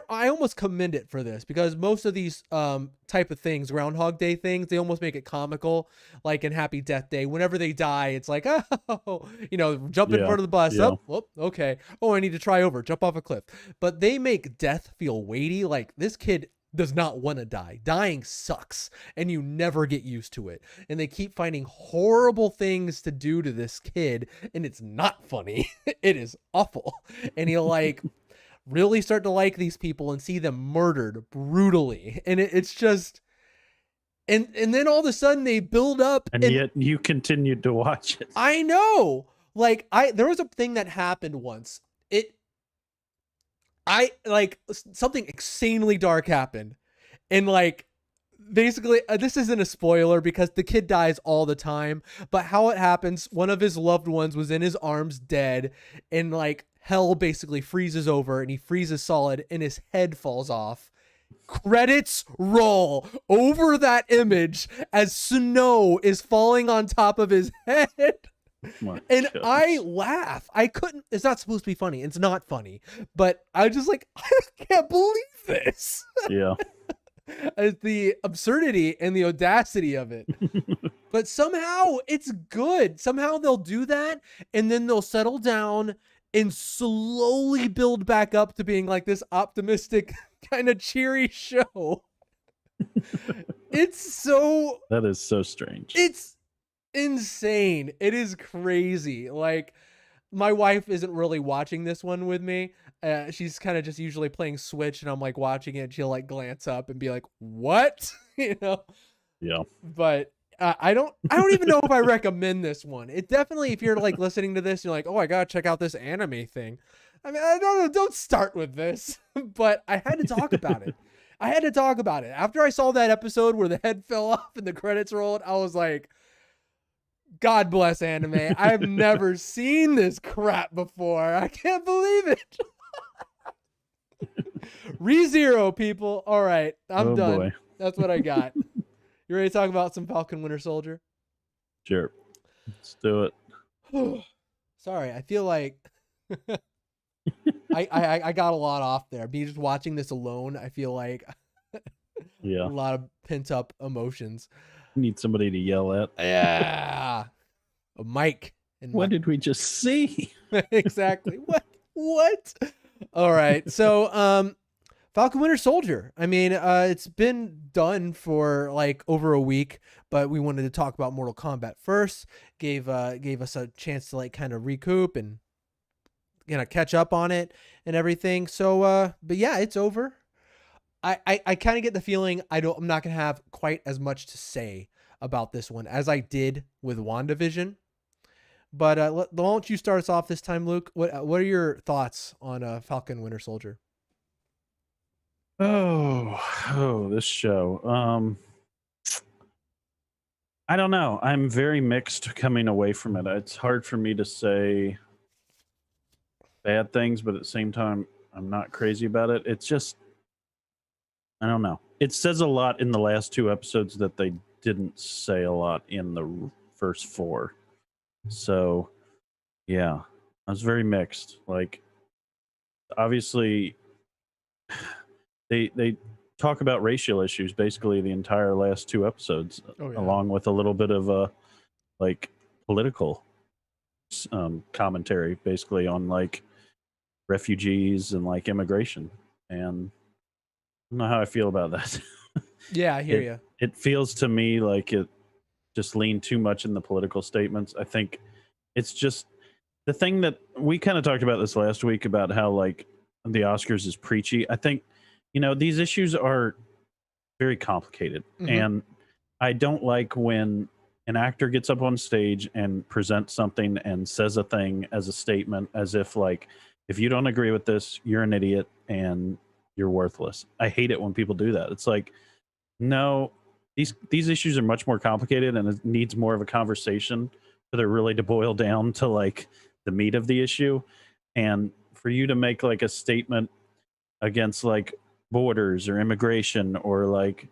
[SPEAKER 1] I almost commend it for this because most of these type of things, Groundhog Day things, they almost make it comical. Like in Happy Death Day, whenever they die, it's like, oh, you know, jump in front of the bus.
[SPEAKER 2] Yeah.
[SPEAKER 1] Oh, okay. Oh, I need to try over, jump off a cliff. But they make death feel weighty. Like this kid does not want to die. Dying sucks and you never get used to it. And they keep finding horrible things to do to this kid. And it's not funny. It is awful. And he'll like really start to like these people and see them murdered brutally. And it's just, and then all of a sudden they build up.
[SPEAKER 2] And yet you continued to watch it.
[SPEAKER 1] I know. Like there was a thing that happened once. Something insanely dark happened. And like, basically, this isn't a spoiler because the kid dies all the time, but how it happens, one of his loved ones was in his arms dead, and like hell basically freezes over and he freezes solid and his head falls off. Credits roll over that image as snow is falling on top of his head. And I laugh. I couldn't. It's not supposed to be funny. It's not funny. But I just like, I can't believe this.
[SPEAKER 2] Yeah.
[SPEAKER 1] It's the absurdity and the audacity of it. But somehow it's good. Somehow they'll do that and then they'll settle down and slowly build back up to being like this optimistic kind of cheery show. That is so strange. It's insane. It is crazy. Like my wife isn't really watching this one with me. She's kind of just usually playing Switch and I'm like watching it. She'll like glance up and be like, what? You know?
[SPEAKER 2] Yeah.
[SPEAKER 1] But I don't even know if I recommend this one. It definitely, if you're like listening to this, you're like, oh, I gotta check out this anime thing. I mean, I don't start with this, but I had to talk about it. After I saw that episode where the head fell off and the credits rolled, I was like, God bless anime. I've never seen this crap before. I can't believe it. ReZero, people. All right, I'm done.
[SPEAKER 2] Boy.
[SPEAKER 1] That's what I got. You ready to talk about some Falcon Winter Soldier?
[SPEAKER 2] Sure. Let's do it.
[SPEAKER 1] Sorry, I feel like I got a lot off there. Me just watching this alone, I feel like a lot of pent up emotions.
[SPEAKER 2] Need somebody to yell at.
[SPEAKER 1] Yeah. A mic.
[SPEAKER 2] What did we just see?
[SPEAKER 1] Exactly. What? All right. So, Falcon Winter Soldier. I mean, it's been done for like over a week, but we wanted to talk about Mortal Kombat first. Gave us a chance to like kind of recoup and catch up on it and everything. So, but yeah, it's over. I kind of get the feeling I'm not gonna have quite as much to say about this one as I did with WandaVision. But why don't you start us off this time, Luke? What are your thoughts on Falcon Winter Soldier?
[SPEAKER 2] This show. I don't know. I'm very mixed coming away from it. It's hard for me to say bad things, but at the same time, I'm not crazy about it. It's just, I don't know. It says a lot in the last two episodes that they didn't say a lot in the first four. So, yeah, I was very mixed. Like, obviously, they talk about racial issues basically the entire last two episodes,
[SPEAKER 1] Oh yeah.
[SPEAKER 2] along with a little bit of like political commentary, basically on like refugees and like immigration. And I don't know how I feel about that.
[SPEAKER 1] Yeah, I hear
[SPEAKER 2] it
[SPEAKER 1] you.
[SPEAKER 2] it feels to me like it just leaned too much in the political statements. I think it's just the thing that we kind of talked about this last week about how like the Oscars is preachy. I think these issues are very complicated,
[SPEAKER 1] Hmm.
[SPEAKER 2] and I don't like when an actor gets up on stage and presents something and says a thing as a statement as if like if you don't agree with this, you're an idiot and you're worthless. I hate it when people do that. It's like, no, these issues are much more complicated and it needs more of a conversation for there really to boil down to like the meat of the issue. And for you to make like a statement against like borders or immigration or like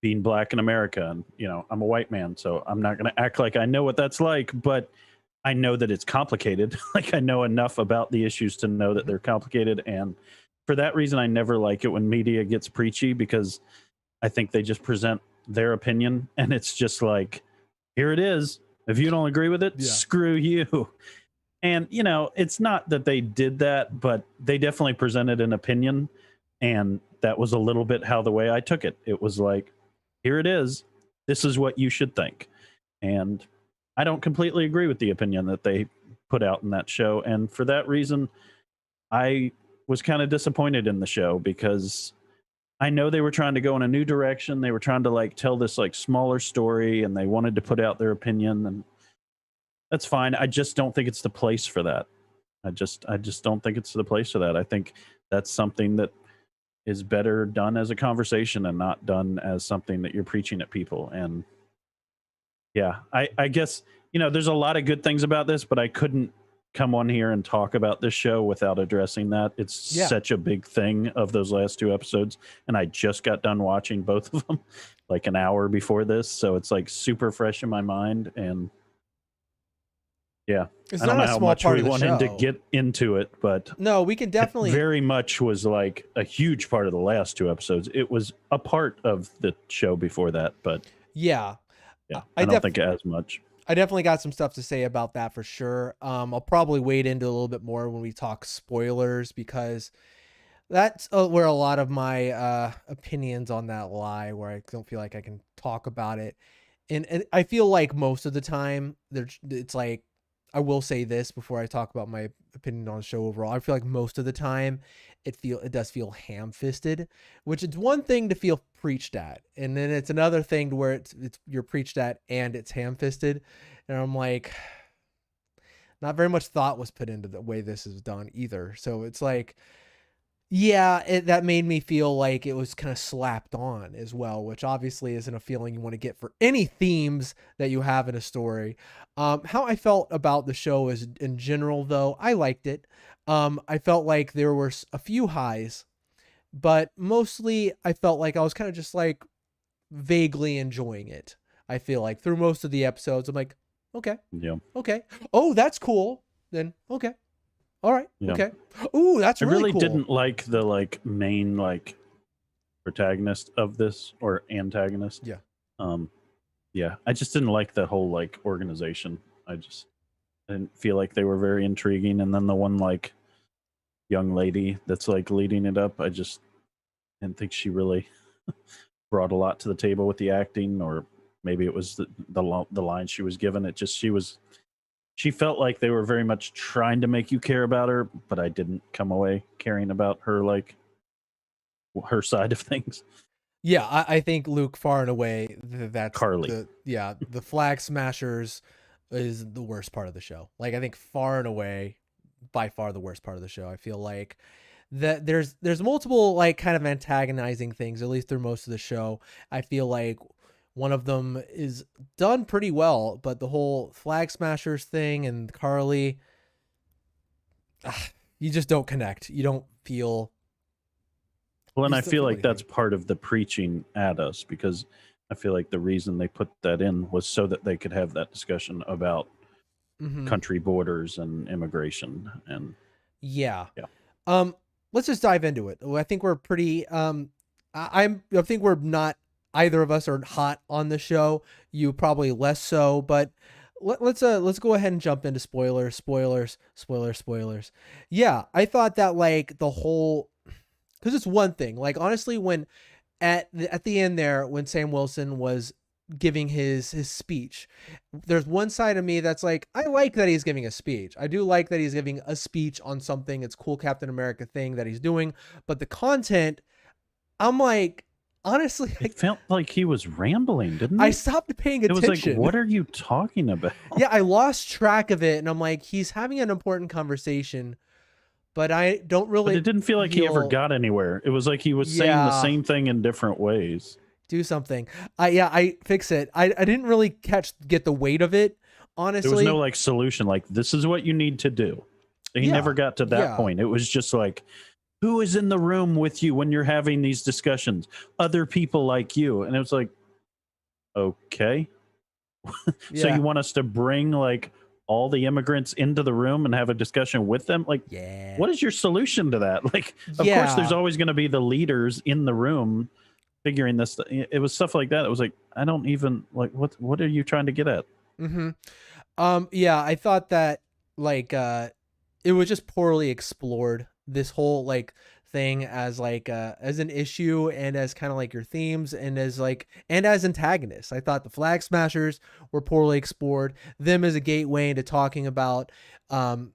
[SPEAKER 2] being black in America, and I'm a white man, so I'm not going to act like I know what that's like, but I know that it's complicated. Like I know enough about the issues to know that
[SPEAKER 1] Hmm.
[SPEAKER 2] they're complicated, and for that reason I never like it when media gets preachy, because I think they just present their opinion and it's just like, here it is. If you don't agree with it,
[SPEAKER 1] Yeah.
[SPEAKER 2] screw you. And it's not that they did that, but they definitely presented an opinion, and that was a little bit how the way I took it. It was like, here it is. This is what you should think. And I don't completely agree with the opinion that they put out in that show. And for that reason, I was kind of disappointed in the show, because I know they were trying to go in a new direction. They were trying to like tell this like smaller story and they wanted to put out their opinion, and that's fine. I just don't think it's the place for that. I just don't think it's the place for that. I think that's something that is better done as a conversation and not done as something that you're preaching at people. And yeah, I guess there's a lot of good things about this, but I couldn't come on here and talk about this show without addressing that. It's
[SPEAKER 1] Yeah.
[SPEAKER 2] such a big thing of those last two episodes, and I just got done watching both of them like an hour before this, so it's like super fresh in my mind. And yeah,
[SPEAKER 1] It's
[SPEAKER 2] I don't
[SPEAKER 1] not
[SPEAKER 2] know
[SPEAKER 1] a
[SPEAKER 2] how
[SPEAKER 1] small
[SPEAKER 2] much
[SPEAKER 1] part
[SPEAKER 2] we
[SPEAKER 1] of the
[SPEAKER 2] wanted to
[SPEAKER 1] show.
[SPEAKER 2] get into it, but
[SPEAKER 1] No, we can
[SPEAKER 2] it
[SPEAKER 1] definitely.
[SPEAKER 2] very much was like a huge part of the last two episodes. It was a part of the show before that, but
[SPEAKER 1] Yeah.
[SPEAKER 2] yeah,
[SPEAKER 1] I
[SPEAKER 2] I don't
[SPEAKER 1] def
[SPEAKER 2] think as much.
[SPEAKER 1] I definitely got some stuff to say about that for sure. I'll probably wade into a little bit more when we talk spoilers, because that's where a lot of my opinions on that lie, where I don't feel like I can talk about it. And I feel like most of the time it's like, I will say this before I talk about my opinion on the show overall. I feel like most of the time it does feel ham-fisted, which it's one thing to feel preached at, and then it's another thing to where it's you're preached at and it's ham-fisted, and I'm like, not very much thought was put into the way this is done either. So it's like, yeah, that made me feel like it was kind of slapped on as well, which obviously isn't a feeling you want to get for any themes that you have in a story. How I felt about the show is in general, though, I liked it. I felt like there were a few highs, but mostly I felt like I was kind of just like vaguely enjoying it. I feel like through most of the episodes, I'm like, okay,
[SPEAKER 2] Yeah,
[SPEAKER 1] okay. Oh, that's cool. Then, okay. All right.
[SPEAKER 2] yeah.
[SPEAKER 1] Okay. Ooh, that's
[SPEAKER 2] I
[SPEAKER 1] really
[SPEAKER 2] really
[SPEAKER 1] cool.
[SPEAKER 2] didn't like the like main like protagonist of this, or antagonist.
[SPEAKER 1] Yeah.
[SPEAKER 2] Um, yeah, I just didn't like the whole like organization. I didn't feel like they were very intriguing. And then the one like young lady that's like leading it up, I just didn't think she really brought a lot to the table with the acting, or maybe it was the line she was given. It just she felt like they were very much trying to make you care about her, but I didn't come away caring about her like her side of things.
[SPEAKER 1] Yeah, I think Luke far and away that's
[SPEAKER 2] Carly.
[SPEAKER 1] the flag smashers is the worst part of the show. Like I think far and away, by far the worst part of the show. I feel like that there's multiple like kind of antagonizing things, at least through most of the show. I feel like one of them is done pretty well, but the whole Flag Smashers thing and Carly, you just don't connect. You don't feel.
[SPEAKER 2] Well, and
[SPEAKER 1] You
[SPEAKER 2] I
[SPEAKER 1] just don't
[SPEAKER 2] feel
[SPEAKER 1] feel
[SPEAKER 2] like that's
[SPEAKER 1] anything.
[SPEAKER 2] part of the preaching at us, because I feel like the reason they put that in was so that they could have that discussion about
[SPEAKER 1] Hmm.
[SPEAKER 2] country borders and immigration. And
[SPEAKER 1] Yeah.
[SPEAKER 2] yeah,
[SPEAKER 1] Um, let's just dive into it. I think we're pretty. I think we're not, either of us are hot on the show. You probably less so, but let's go ahead and jump into spoilers. Spoilers. Yeah, I thought that like the whole, because it's one thing. Like honestly, when at the end there, when Sam Wilson was giving his speech, there's one side of me that's like, I like that he's giving a speech. I do like that he's giving a speech on something. It's cool Captain America thing that he's doing, but the content, I'm like, honestly,
[SPEAKER 2] it felt like he was rambling, didn't
[SPEAKER 1] I
[SPEAKER 2] it?
[SPEAKER 1] stopped paying
[SPEAKER 2] It was like,
[SPEAKER 1] attention.
[SPEAKER 2] what are you talking about?
[SPEAKER 1] Yeah, I lost track of it, and I'm like, he's having an important conversation, but I don't
[SPEAKER 2] But
[SPEAKER 1] really
[SPEAKER 2] it didn't feel like he ever
[SPEAKER 1] feel.
[SPEAKER 2] got anywhere. It was like he was saying the
[SPEAKER 1] Yeah,
[SPEAKER 2] same thing in different ways.
[SPEAKER 1] do something. I fix it. I didn't really get the weight of it,
[SPEAKER 2] There was no
[SPEAKER 1] honestly.
[SPEAKER 2] like solution, like, this is what you need to do. He never
[SPEAKER 1] Yeah,
[SPEAKER 2] got to that
[SPEAKER 1] yeah,
[SPEAKER 2] point. It was just like, who is in the room with you when you're having these discussions? Other people like you. And it was like, okay. So
[SPEAKER 1] yeah,
[SPEAKER 2] you want us to bring like all the immigrants into the room and have a discussion with them? Like,
[SPEAKER 1] yeah,
[SPEAKER 2] what is your solution to that? Like, of course, there's
[SPEAKER 1] yeah.
[SPEAKER 2] always going to be the leaders in the room figuring this. It was stuff like that. It was like, I don't even like, what are you trying to get at?
[SPEAKER 1] Mm-hmm. Yeah, I thought that like it was just poorly explored, this whole like thing as like as an issue and as kind of like your themes and as like and as antagonists. I thought the Flag Smashers were poorly explored, them as a gateway into um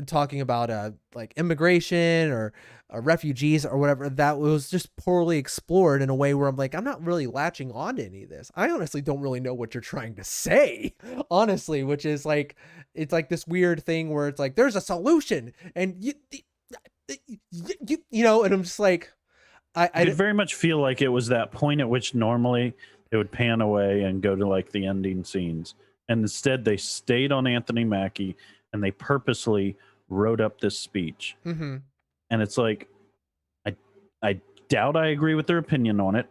[SPEAKER 1] talking about like immigration or refugees or whatever, that was just poorly explored in a way where I'm like, I'm not really latching on to any of this. I honestly don't really know what you're trying to say, honestly, which is like, it's like this weird thing where it's like there's a solution and you know, and I'm just like,
[SPEAKER 2] You could very much feel like it was that point at which normally it would pan away and go to like the ending scenes. And instead, they stayed on Anthony Mackie and they purposely wrote up this speech.
[SPEAKER 1] mm-hmm,
[SPEAKER 2] And it's like, I, I doubt I agree with their opinion on it.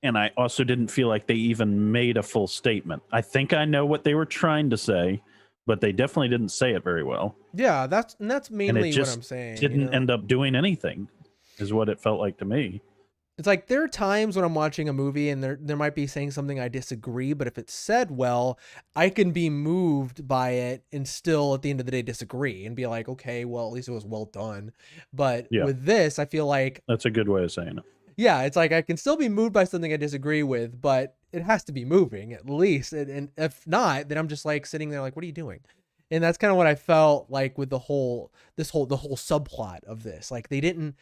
[SPEAKER 2] And I also didn't feel like they even made a full statement. I think I know what they were trying to say, but they definitely didn't say it very well.
[SPEAKER 1] yeah, that's
[SPEAKER 2] And it
[SPEAKER 1] mainly what
[SPEAKER 2] just
[SPEAKER 1] I'm saying, you
[SPEAKER 2] didn't
[SPEAKER 1] know.
[SPEAKER 2] end up doing anything, is what it felt like to me.
[SPEAKER 1] It's like there are times when I'm watching a movie and there might be saying something I disagree, but if it's said well, I can be moved by it and still at the end of the day disagree and be like, okay, well, at least it was well done. But
[SPEAKER 2] Yeah,
[SPEAKER 1] with this, I feel like,
[SPEAKER 2] that's a good way of saying it.
[SPEAKER 1] yeah, it's like I can still be moved by something I disagree with, but it has to be moving at least. And if not, then I'm just like sitting there like, what are you doing? And that's kind of what I felt like with the whole subplot of this. Like they didn't,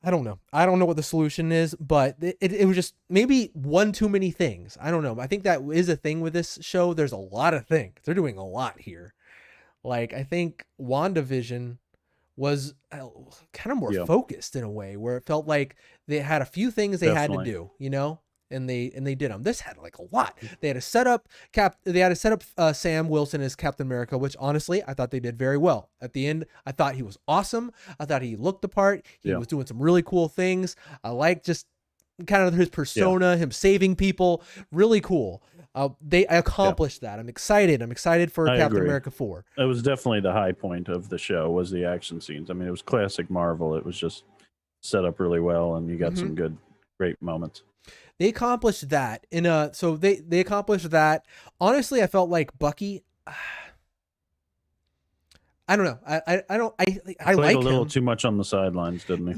[SPEAKER 1] I don't know. I don't know what the solution is, but it was just maybe one too many things. I don't know. I think that is a thing with this show. There's a lot of things. They're doing a lot here. Like, I think WandaVision was kind of more
[SPEAKER 2] Yeah,
[SPEAKER 1] focused in a way where it felt like they had a few things they had to
[SPEAKER 2] definitely.
[SPEAKER 1] do, you know? And they did them. This had like a lot. They had to set up They had to set up Sam Wilson as Captain America, which honestly I thought they did very well. At the end, I thought he was awesome. I thought he looked the part. He
[SPEAKER 2] Yeah,
[SPEAKER 1] was doing some really cool things. I like just kind of his
[SPEAKER 2] yeah,
[SPEAKER 1] persona, him saving people. Really cool. They
[SPEAKER 2] yeah.
[SPEAKER 1] accomplished that. I'm excited. I'm excited for
[SPEAKER 2] I
[SPEAKER 1] Captain
[SPEAKER 2] agree.
[SPEAKER 1] America 4.
[SPEAKER 2] It was definitely the high point of the show was the action scenes. I mean, it was classic Marvel. It was just set up really well, and you got
[SPEAKER 1] Hmm.
[SPEAKER 2] some good, great moments.
[SPEAKER 1] They accomplished that in a so they accomplished that. Honestly, I felt like Bucky. I don't know. I don't
[SPEAKER 2] He
[SPEAKER 1] I
[SPEAKER 2] played a
[SPEAKER 1] like
[SPEAKER 2] little
[SPEAKER 1] him.
[SPEAKER 2] too much on the sidelines, didn't he?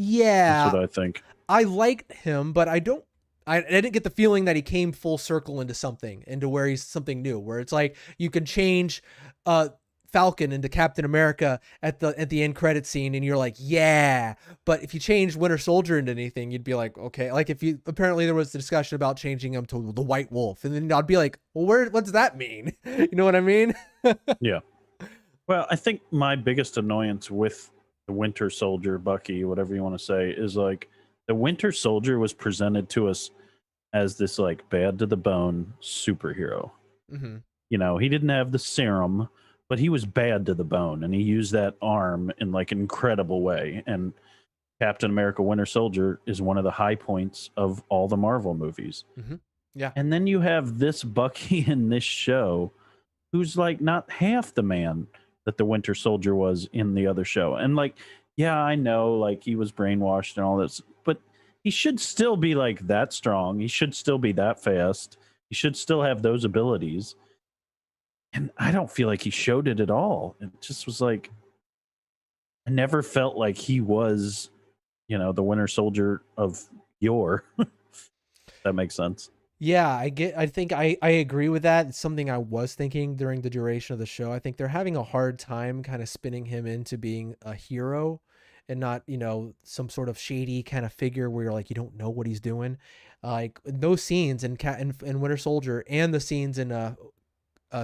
[SPEAKER 2] That's
[SPEAKER 1] Yeah,
[SPEAKER 2] what I think.
[SPEAKER 1] I liked him, but I don't. I didn't get the feeling that he came full circle into something, into where he's something new. Where it's like you can change uh Falcon into Captain America at the end credit scene, and you're like, yeah. But if you change Winter Soldier into anything, you'd be like, okay. Like if you apparently there was a discussion about changing him to the White Wolf, and then I'd be like, well, what does that mean? You know what I mean?
[SPEAKER 2] Yeah. Well, I think my biggest annoyance with the Winter Soldier, Bucky, whatever you want to say, is like the Winter Soldier was presented to us as this like bad to the bone superhero.
[SPEAKER 1] Mm-hmm.
[SPEAKER 2] You know, he didn't have the serum, but he was bad to the bone, and he used that arm in like an incredible way. And Captain America: Winter Soldier is one of the high points of all the Marvel movies.
[SPEAKER 1] Mm-hmm. Yeah.
[SPEAKER 2] And then you have this Bucky in this show, who's like not half the man that the Winter Soldier was in the other show. And like, yeah, I know, like he was brainwashed and all this, but he should still be like that strong. He should still be that fast. He should still have those abilities. And I don't feel like he showed it at all. It just was like, I never felt like he was, you know, the Winter Soldier of yore. That makes sense.
[SPEAKER 1] Yeah, I think I agree with that. It's something I was thinking during the duration of the show. I think they're having a hard time kind of spinning him into being a hero and not, some sort of shady kind of figure where you're like, you don't know what he's doing. Like those scenes in Winter Soldier and the scenes in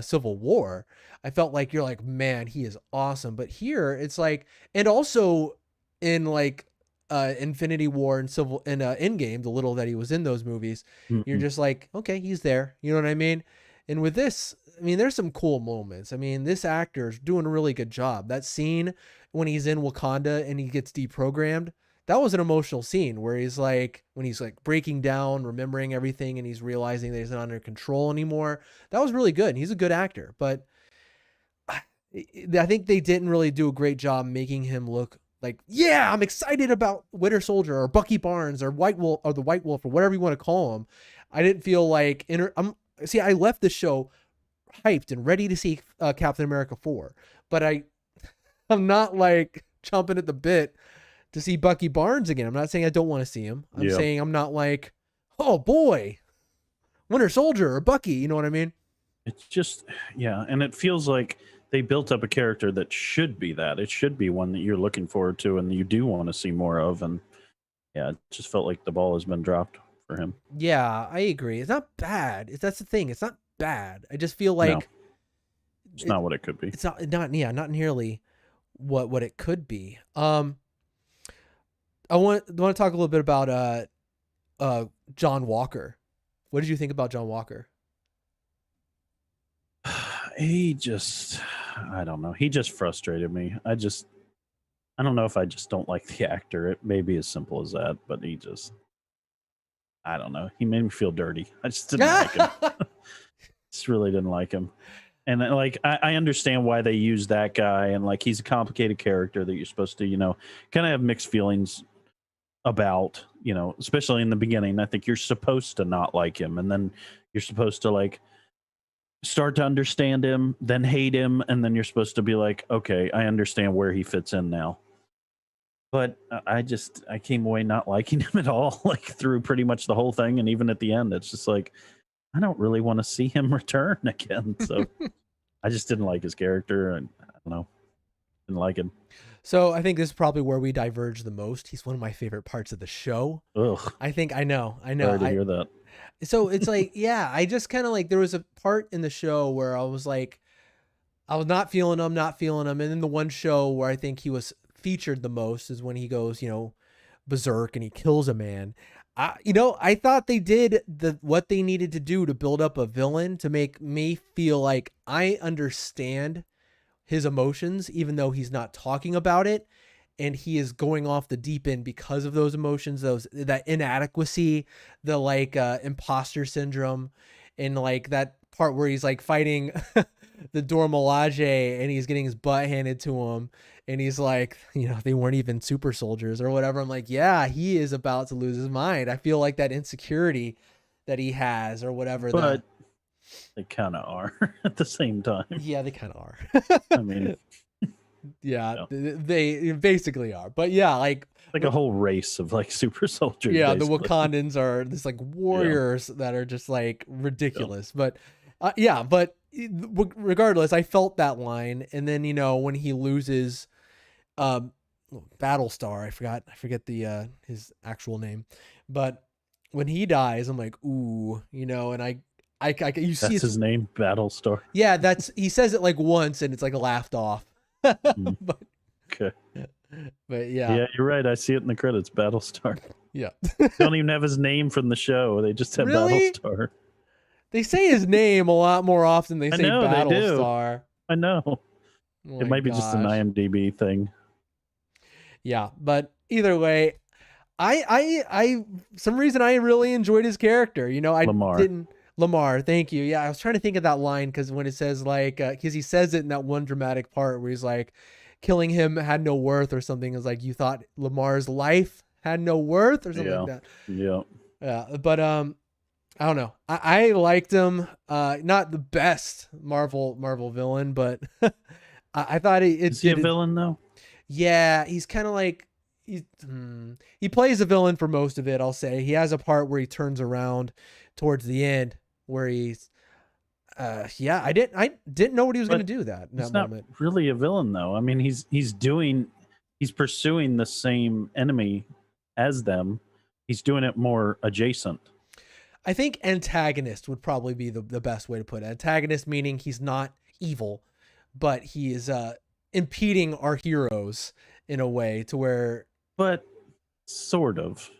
[SPEAKER 1] Civil War, I felt like you're like, man, he is awesome. But here it's like, and also in like Infinity War and Endgame, the little that he was in those movies, you're just like, okay, he's there. You know what I mean? And with this, I mean, there's some cool moments. I mean, this actor's doing a really good job. That scene when he's in Wakanda and he gets deprogrammed, that was an emotional scene where he's like, when he's like breaking down, remembering everything, and he's realizing that he's not under control anymore. That was really good. He's a good actor, but I think they didn't really do a great job making him look like, yeah, I'm excited about Winter Soldier or Bucky Barnes or White Wolf or the White Wolf or whatever you want to call him. I didn't feel like I left the show hyped and ready to see Captain America 4, but I'm not like chomping at the bit to see Bucky Barnes again. I'm not saying I don't want to see him. I'm saying I'm not like, oh boy, Winter Soldier or Bucky. You know what I mean?
[SPEAKER 2] It's just, yeah. And it feels like they built up a character that should be that. It should be one that you're looking forward to and you do want to see more of. And yeah, it just felt like the ball has been dropped for him.
[SPEAKER 1] Yeah, I agree. It's not bad. That's the thing. It's not bad. I just feel like
[SPEAKER 2] it's not what it could be.
[SPEAKER 1] It's not nearly what it could be. I want to talk a little bit about John Walker. What did you think about John Walker?
[SPEAKER 2] He just, I don't know. He just frustrated me. I don't know if I just don't like the actor. It may be as simple as that, but I don't know. He made me feel dirty. I just didn't like him. Just really didn't like him. And like, I understand why they use that guy. And like, he's a complicated character that you're supposed to, kind of have mixed feelings about, especially in the beginning. I think you're supposed to not like him. And then you're supposed to like start to understand him, then hate him. And then you're supposed to be like, okay, I understand where he fits in now. But I came away not liking him at all, like through pretty much the whole thing. And even at the end, it's just like, I don't really want to see him return again. So I just didn't like his character. And I don't know, didn't like him.
[SPEAKER 1] So I think this is probably where we diverge the most. He's one of my favorite parts of the show.
[SPEAKER 2] Ugh.
[SPEAKER 1] I know.
[SPEAKER 2] Sorry to hear that.
[SPEAKER 1] So it's like, yeah, I just kind of like, there was a part in the show where I was like, I was not feeling him. And then the one show where I think he was featured the most is when he goes, berserk and he kills a man. I thought they did what they needed to do to build up a villain to make me feel like I understand his emotions, even though he's not talking about it. And he is going off the deep end because of those emotions, that inadequacy, the like imposter syndrome, and like that part where he's like fighting the Dora Milaje and he's getting his butt handed to him. And he's like, they weren't even super soldiers or whatever. I'm like, yeah, he is about to lose his mind. I feel like that insecurity that he has or whatever.
[SPEAKER 2] But they kind of are at the same time.
[SPEAKER 1] Yeah, they kind of are.
[SPEAKER 2] I mean,
[SPEAKER 1] yeah, they basically are. But yeah, like
[SPEAKER 2] a whole race of like super soldiers.
[SPEAKER 1] Yeah,
[SPEAKER 2] basically.
[SPEAKER 1] the Wakandans are this like warriors that are just like ridiculous. Yeah. But regardless, I felt that line. And then, when he loses Battlestar, I forget the his actual name, but when he dies, I'm like, ooh, and I you see
[SPEAKER 2] his name,
[SPEAKER 1] Battlestar. Yeah, he says it like once and it's like laughed off. But
[SPEAKER 2] okay.
[SPEAKER 1] But yeah,
[SPEAKER 2] Yeah, you're right. I see it in the credits. Battlestar.
[SPEAKER 1] yeah.
[SPEAKER 2] Don't even have his name from the show. They just have
[SPEAKER 1] Really?
[SPEAKER 2] Battlestar.
[SPEAKER 1] They say his name a lot more often than they
[SPEAKER 2] I
[SPEAKER 1] say
[SPEAKER 2] know they do.
[SPEAKER 1] Battlestar.
[SPEAKER 2] I know.
[SPEAKER 1] Oh
[SPEAKER 2] It
[SPEAKER 1] my
[SPEAKER 2] might be just an
[SPEAKER 1] gosh.
[SPEAKER 2] IMDb thing.
[SPEAKER 1] Yeah, but either way, some reason I really enjoyed his character. You know, I
[SPEAKER 2] Lamar.
[SPEAKER 1] didn't Lamar. Thank you. Yeah, I was trying to think of that line because when it says like, because he says it in that one dramatic part where he's like, killing him had no worth or something. Is like you thought Lamar's life had no worth or something
[SPEAKER 2] Yeah.
[SPEAKER 1] like that.
[SPEAKER 2] Yeah.
[SPEAKER 1] Yeah, but I don't know. I liked him. Not the best Marvel villain, but I thought
[SPEAKER 2] Is he a villain though?
[SPEAKER 1] Yeah, he's kind of like he plays a villain for most of it. I'll say he has a part where he turns around towards the end where he's yeah. I didn't know what he was going to do that in
[SPEAKER 2] He's
[SPEAKER 1] that
[SPEAKER 2] not
[SPEAKER 1] moment.
[SPEAKER 2] really a villain though. I mean, he's pursuing the same enemy as them. He's doing it more adjacent.
[SPEAKER 1] I think antagonist would probably be the best way to put it. Antagonist meaning he's not evil, but he is impeding our heroes in a way to where.
[SPEAKER 2] But sort of.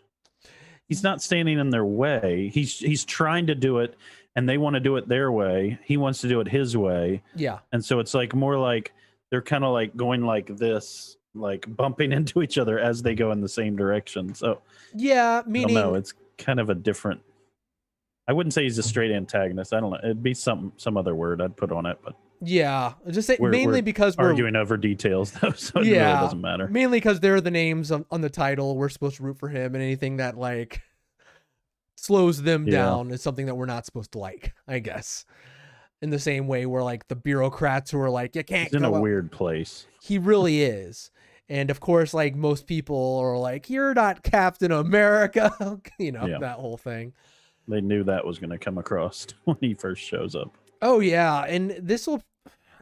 [SPEAKER 2] He's not standing in their way. He's trying to do it, and they want to do it their way. He wants to do it his way.
[SPEAKER 1] Yeah.
[SPEAKER 2] And so it's like more like they're kind of like going like this, like bumping into each other as they go in the same direction. So
[SPEAKER 1] yeah, meaning
[SPEAKER 2] I don't know. It's kind of a different. I wouldn't say he's a straight antagonist. I don't know. It'd be some other word I'd put on it, but
[SPEAKER 1] yeah, just say
[SPEAKER 2] we're
[SPEAKER 1] mainly because we're
[SPEAKER 2] arguing over details though, so it really doesn't matter.
[SPEAKER 1] Mainly because they're the names on the title. We're supposed to root for him, and anything that like slows them down is something that we're not supposed to like, I guess. In the same way where like the bureaucrats who are like, you can't.
[SPEAKER 2] He's in a weird place.
[SPEAKER 1] He really is. And of course, like most people are like, you're not Captain America, you know, that whole thing.
[SPEAKER 2] They knew that was going to come across when he first shows up.
[SPEAKER 1] Oh yeah, and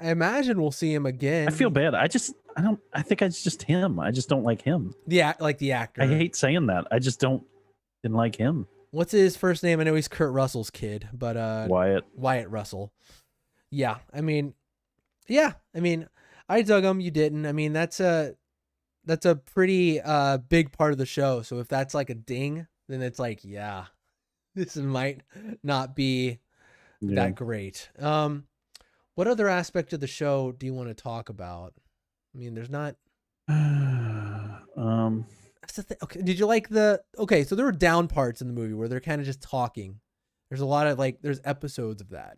[SPEAKER 1] I imagine we'll see him again.
[SPEAKER 2] I feel bad. I think it's just him. I just don't like him.
[SPEAKER 1] Yeah, like the actor.
[SPEAKER 2] I hate saying that. I just didn't like him.
[SPEAKER 1] What's his first name? I know he's Kurt Russell's kid, but Wyatt Russell. Yeah, I mean, I dug him. You didn't. I mean, that's a pretty big part of the show. So if that's like a ding, then it's like, yeah, this might not be that great. What other aspect of the show do you want to talk about? I mean, there's not. That's the thing. Okay, did you like Okay, so there were down parts in the movie where they're kind of just talking. There's a lot of there's episodes of that.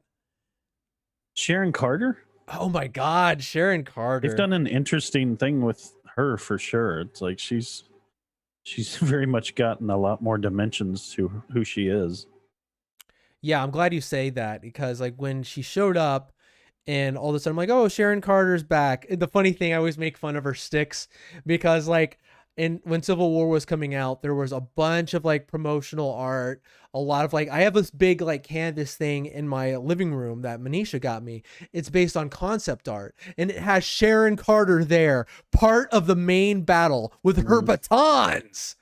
[SPEAKER 2] Sharon Carter?
[SPEAKER 1] Oh my God, Sharon Carter.
[SPEAKER 2] They've done an interesting thing with her for sure. It's like she's very much gotten a lot more dimensions to who she is.
[SPEAKER 1] Yeah, I'm glad you say that because like when she showed up and all of a sudden I'm like, oh, Sharon Carter's back. And the funny thing, I always make fun of her sticks because like when Civil War was coming out, there was a bunch of like promotional art, a lot of like, I have this big like canvas thing in my living room that Manisha got me. It's based on concept art and it has Sharon Carter there, part of the main battle with her batons.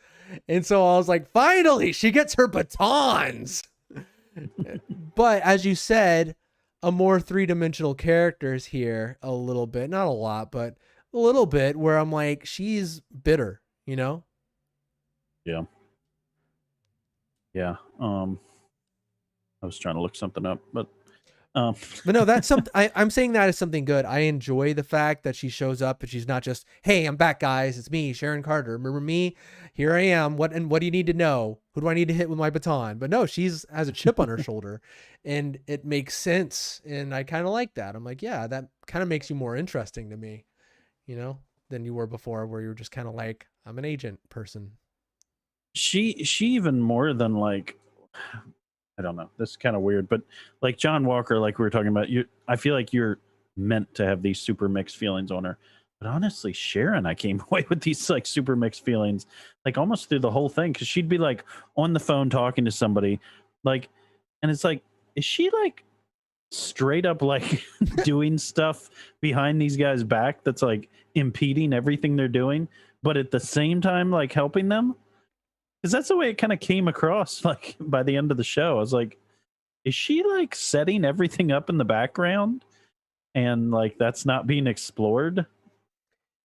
[SPEAKER 1] And so I was like, finally, she gets her batons. But as you said, a more three-dimensional characters here a little bit, not a lot, but a little bit where I'm like, she's bitter, you know?
[SPEAKER 2] Yeah. Yeah. I was trying to look something up, but
[SPEAKER 1] no, that's something I'm saying that is something good. I enjoy the fact that she shows up and she's not just, hey, I'm back, guys. It's me, Sharon Carter. Remember me? Here I am. What do you need to know? Who do I need to hit with my baton? But no, has a chip on her shoulder and it makes sense. And I kind of like that. I'm like, yeah, that kind of makes you more interesting to me, you know, than you were before where you were just kind of like, I'm an agent person.
[SPEAKER 2] She even more than like, I don't know. This is kind of weird, but like John Walker, like we were talking about, I feel like you're meant to have these super mixed feelings on her. But honestly, Sharon, I came away with these like super mixed feelings, like almost through the whole thing. Cause she'd be like on the phone talking to somebody like, and it's like, is she like straight up like doing stuff behind these guys' back that's like impeding everything they're doing, but at the same time, like helping them? Because that's the way it kind of came across, like, by the end of the show. I was like, is she, like, setting everything up in the background? And, like, that's not being explored?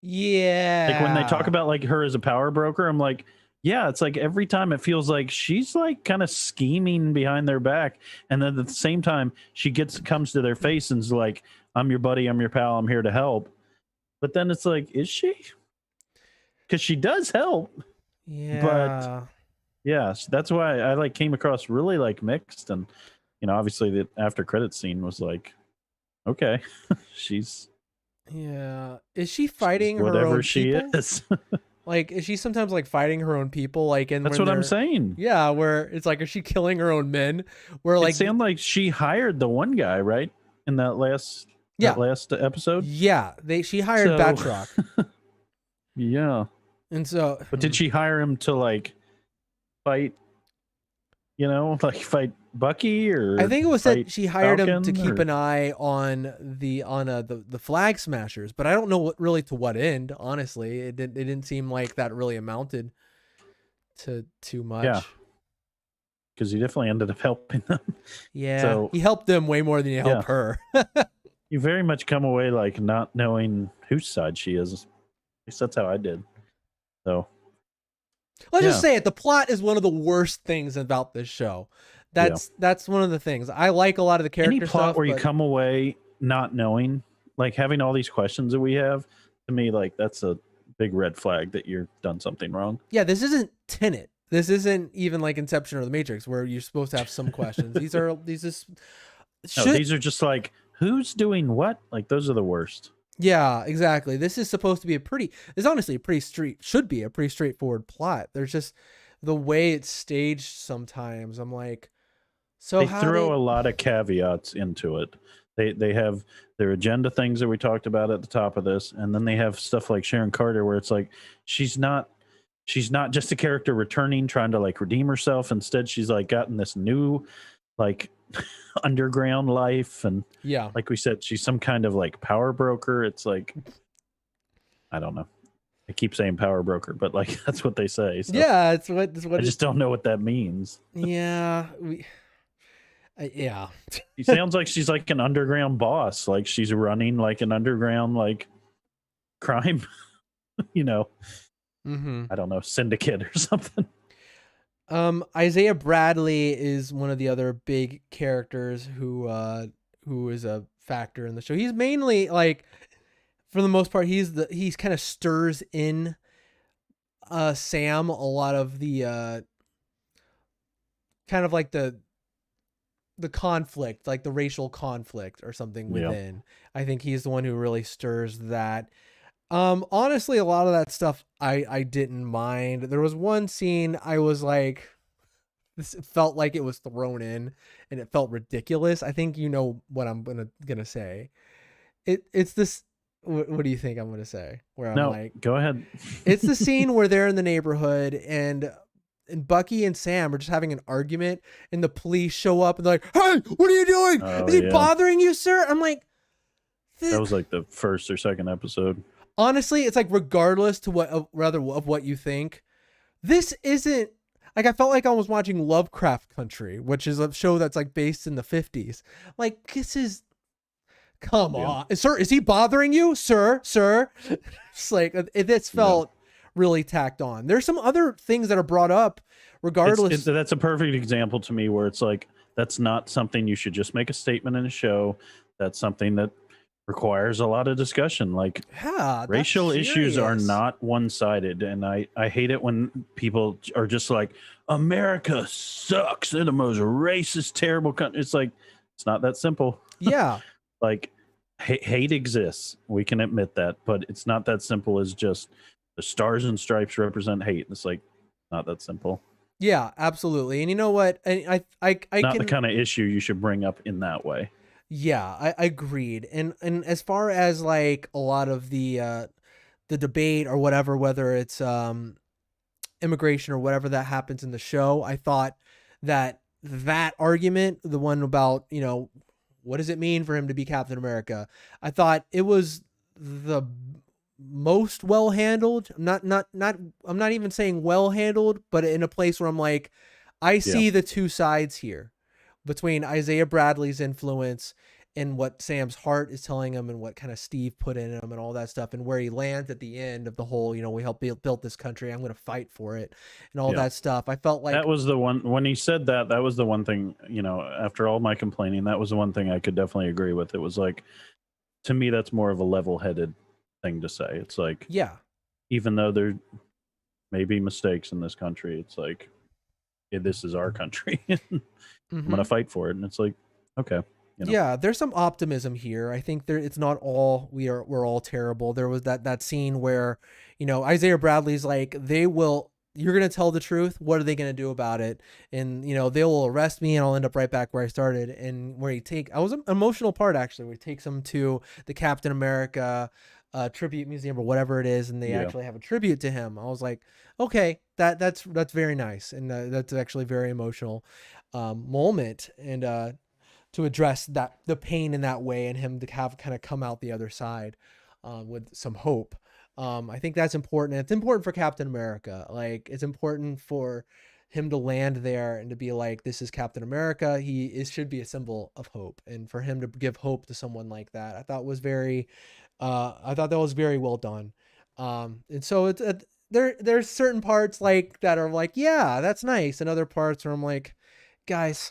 [SPEAKER 2] Like when they talk
[SPEAKER 1] Yeah.
[SPEAKER 2] about like her as a power broker, I'm like, yeah, it's like every time it feels like she's like kind of scheming behind their back, and then at the same time she comes to their face and's like, "I'm your buddy, I'm your pal, I'm here to help." But then it's like, is she? Because she does help, but
[SPEAKER 1] Yeah.
[SPEAKER 2] yeah, that's why I like came across really like mixed, and obviously the after credit scene was like, okay, she's
[SPEAKER 1] Yeah. Is she
[SPEAKER 2] she's
[SPEAKER 1] fighting her
[SPEAKER 2] whatever
[SPEAKER 1] own
[SPEAKER 2] she
[SPEAKER 1] people?
[SPEAKER 2] is.
[SPEAKER 1] Like, is she sometimes like fighting her own people? Like, and
[SPEAKER 2] That's
[SPEAKER 1] when
[SPEAKER 2] what I'm
[SPEAKER 1] they're,
[SPEAKER 2] saying.
[SPEAKER 1] yeah, where it's like, is she killing her own men? Where
[SPEAKER 2] It
[SPEAKER 1] like,
[SPEAKER 2] sounded like she hired the one guy, right? In that
[SPEAKER 1] yeah,
[SPEAKER 2] last episode.
[SPEAKER 1] yeah, she hired
[SPEAKER 2] So
[SPEAKER 1] Batroc,
[SPEAKER 2] yeah.
[SPEAKER 1] and so
[SPEAKER 2] But did she hire him to like fight, like fight Bucky
[SPEAKER 1] I
[SPEAKER 2] or
[SPEAKER 1] think it was
[SPEAKER 2] fight
[SPEAKER 1] that she hired him to
[SPEAKER 2] Falcon
[SPEAKER 1] keep
[SPEAKER 2] or
[SPEAKER 1] an eye on the flag smashers, but I don't know really to what end. Honestly, it didn't seem like that really amounted to too
[SPEAKER 2] yeah,
[SPEAKER 1] much.
[SPEAKER 2] because he definitely ended up helping them.
[SPEAKER 1] Yeah,
[SPEAKER 2] So
[SPEAKER 1] he helped them way more than he
[SPEAKER 2] yeah,
[SPEAKER 1] helped her.
[SPEAKER 2] you very much come away like not knowing whose side she is. At least that's how I did. So
[SPEAKER 1] Let's just
[SPEAKER 2] yeah,
[SPEAKER 1] say it. The plot is one of the worst things about this show.
[SPEAKER 2] yeah.
[SPEAKER 1] That's one of the things. I like a lot of the
[SPEAKER 2] Any
[SPEAKER 1] character
[SPEAKER 2] plot
[SPEAKER 1] stuff,
[SPEAKER 2] where you
[SPEAKER 1] but
[SPEAKER 2] come away not knowing, like having all these questions that we have, to me, like that's a big red flag that you're done something wrong.
[SPEAKER 1] yeah, this isn't Tenet. This isn't even like Inception or The Matrix, where you're supposed to have some questions. These just
[SPEAKER 2] No,
[SPEAKER 1] should
[SPEAKER 2] these are just like, who's doing what? Like those are the worst.
[SPEAKER 1] yeah, exactly. This is supposed to be it's honestly a pretty should be a pretty straightforward plot. There's just the way it's staged sometimes. I'm like, so
[SPEAKER 2] They
[SPEAKER 1] how
[SPEAKER 2] throw
[SPEAKER 1] did
[SPEAKER 2] a lot of caveats into it. They have their agenda things that we talked about at the top of this, and then they have stuff like Sharon Carter where it's like she's not just a character returning trying to like redeem herself. Instead, she's like gotten this new like underground life, and
[SPEAKER 1] yeah.
[SPEAKER 2] like we said, she's some kind of like power broker. It's like, I don't know. I keep saying power broker, but like that's what they say. So
[SPEAKER 1] Yeah, it's
[SPEAKER 2] I
[SPEAKER 1] what
[SPEAKER 2] just don't know what that means.
[SPEAKER 1] yeah, yeah.
[SPEAKER 2] She sounds like she's like an underground boss, like she's running like an underground like crime, you know,
[SPEAKER 1] Mhm.
[SPEAKER 2] I don't know, syndicate or something.
[SPEAKER 1] Isaiah Bradley is one of the other big characters who is a factor in the show. He's mainly like for the most part he's kind of stirs in Sam a lot of the kind of like the conflict, like the racial conflict or something
[SPEAKER 2] Yeah.
[SPEAKER 1] within. I think he's the one who really stirs that. Honestly, a lot of that stuff I didn't mind. There was one scene I was like, this felt like it was thrown in, and it felt ridiculous. I think you know what I'm gonna say. It's this. What do you think I'm gonna say? Where I'm
[SPEAKER 2] No,
[SPEAKER 1] like,
[SPEAKER 2] go ahead.
[SPEAKER 1] it's the scene where they're in the neighborhood and Bucky and Sam are just having an argument, and the police show up and they're like, "Hey, what are you doing?
[SPEAKER 2] Oh,
[SPEAKER 1] Is he
[SPEAKER 2] yeah.
[SPEAKER 1] bothering you, sir?" I'm like,
[SPEAKER 2] That was like the first or second episode.
[SPEAKER 1] honestly, it's like regardless to of what you think, this isn't like I felt like I was watching Lovecraft Country, which is a show that's like based in the 50s. Like this is come
[SPEAKER 2] Yeah.
[SPEAKER 1] on. Sir, is he bothering you? Sir? It's like this felt really tacked on. There's some other things that are brought up regardless.
[SPEAKER 2] That's a perfect example to me where it's like that's not something you should just make a statement in a show. That's something that requires a lot of discussion. Like
[SPEAKER 1] Yeah,
[SPEAKER 2] racial
[SPEAKER 1] that's
[SPEAKER 2] issues are
[SPEAKER 1] serious.
[SPEAKER 2] not one-sided, and I hate it when people are just like, America sucks, they're the most racist terrible country. It's like it's not that simple.
[SPEAKER 1] Yeah.
[SPEAKER 2] Like hate exists, we can admit that, but it's not that simple as just the stars and stripes represent hate. It's like not that simple.
[SPEAKER 1] Yeah, absolutely. And you know what? And I
[SPEAKER 2] Not
[SPEAKER 1] can
[SPEAKER 2] the kind of issue you should bring up in that way.
[SPEAKER 1] yeah, I agreed. And as far as like a lot of the debate or whatever, whether it's immigration or whatever that happens in the show, I thought that argument, the one about, you know, what does it mean for him to be Captain America? I thought it was the most well handled. I'm not even saying well handled, but in a place where I'm like, I see the two sides here between Isaiah Bradley's influence and what Sam's heart is telling him and what kind of Steve put in him and all that stuff, and where he lands at the end of the whole, we helped build this country. I'm going to fight for it and all
[SPEAKER 2] Yeah.
[SPEAKER 1] that stuff. I felt like
[SPEAKER 2] That was the one when he said that. That was the one thing. After all my complaining, that was the one thing I could definitely agree with. It was like, to me, that's more of a level-headed thing to say. It's like,
[SPEAKER 1] yeah.
[SPEAKER 2] even though there may be mistakes in this country, it's like, this is our country. I'm going to fight for it. And it's like, okay.
[SPEAKER 1] Yeah, there's some optimism here. I think it's not all we're all terrible. There was that scene where, Isaiah Bradley's like, you're going to tell the truth. What are they going to do about it? And, they will arrest me and I'll end up right back where I started. And where I was an emotional part actually, where he takes him to the Captain America tribute museum or whatever it is. And they actually have a tribute to him. I was like, okay, that's very nice. And that's actually a very emotional moment. And, to address the pain in that way, and him to have kind of come out the other side with some hope. I think that's important. It's important for Captain America. Like, it's important for him to land there and to be like, this is Captain America. Should be a symbol of hope. And for him to give hope to someone like that, I thought that was very well done. And so there's certain parts like that are like, yeah, that's nice. And other parts where I'm like, guys,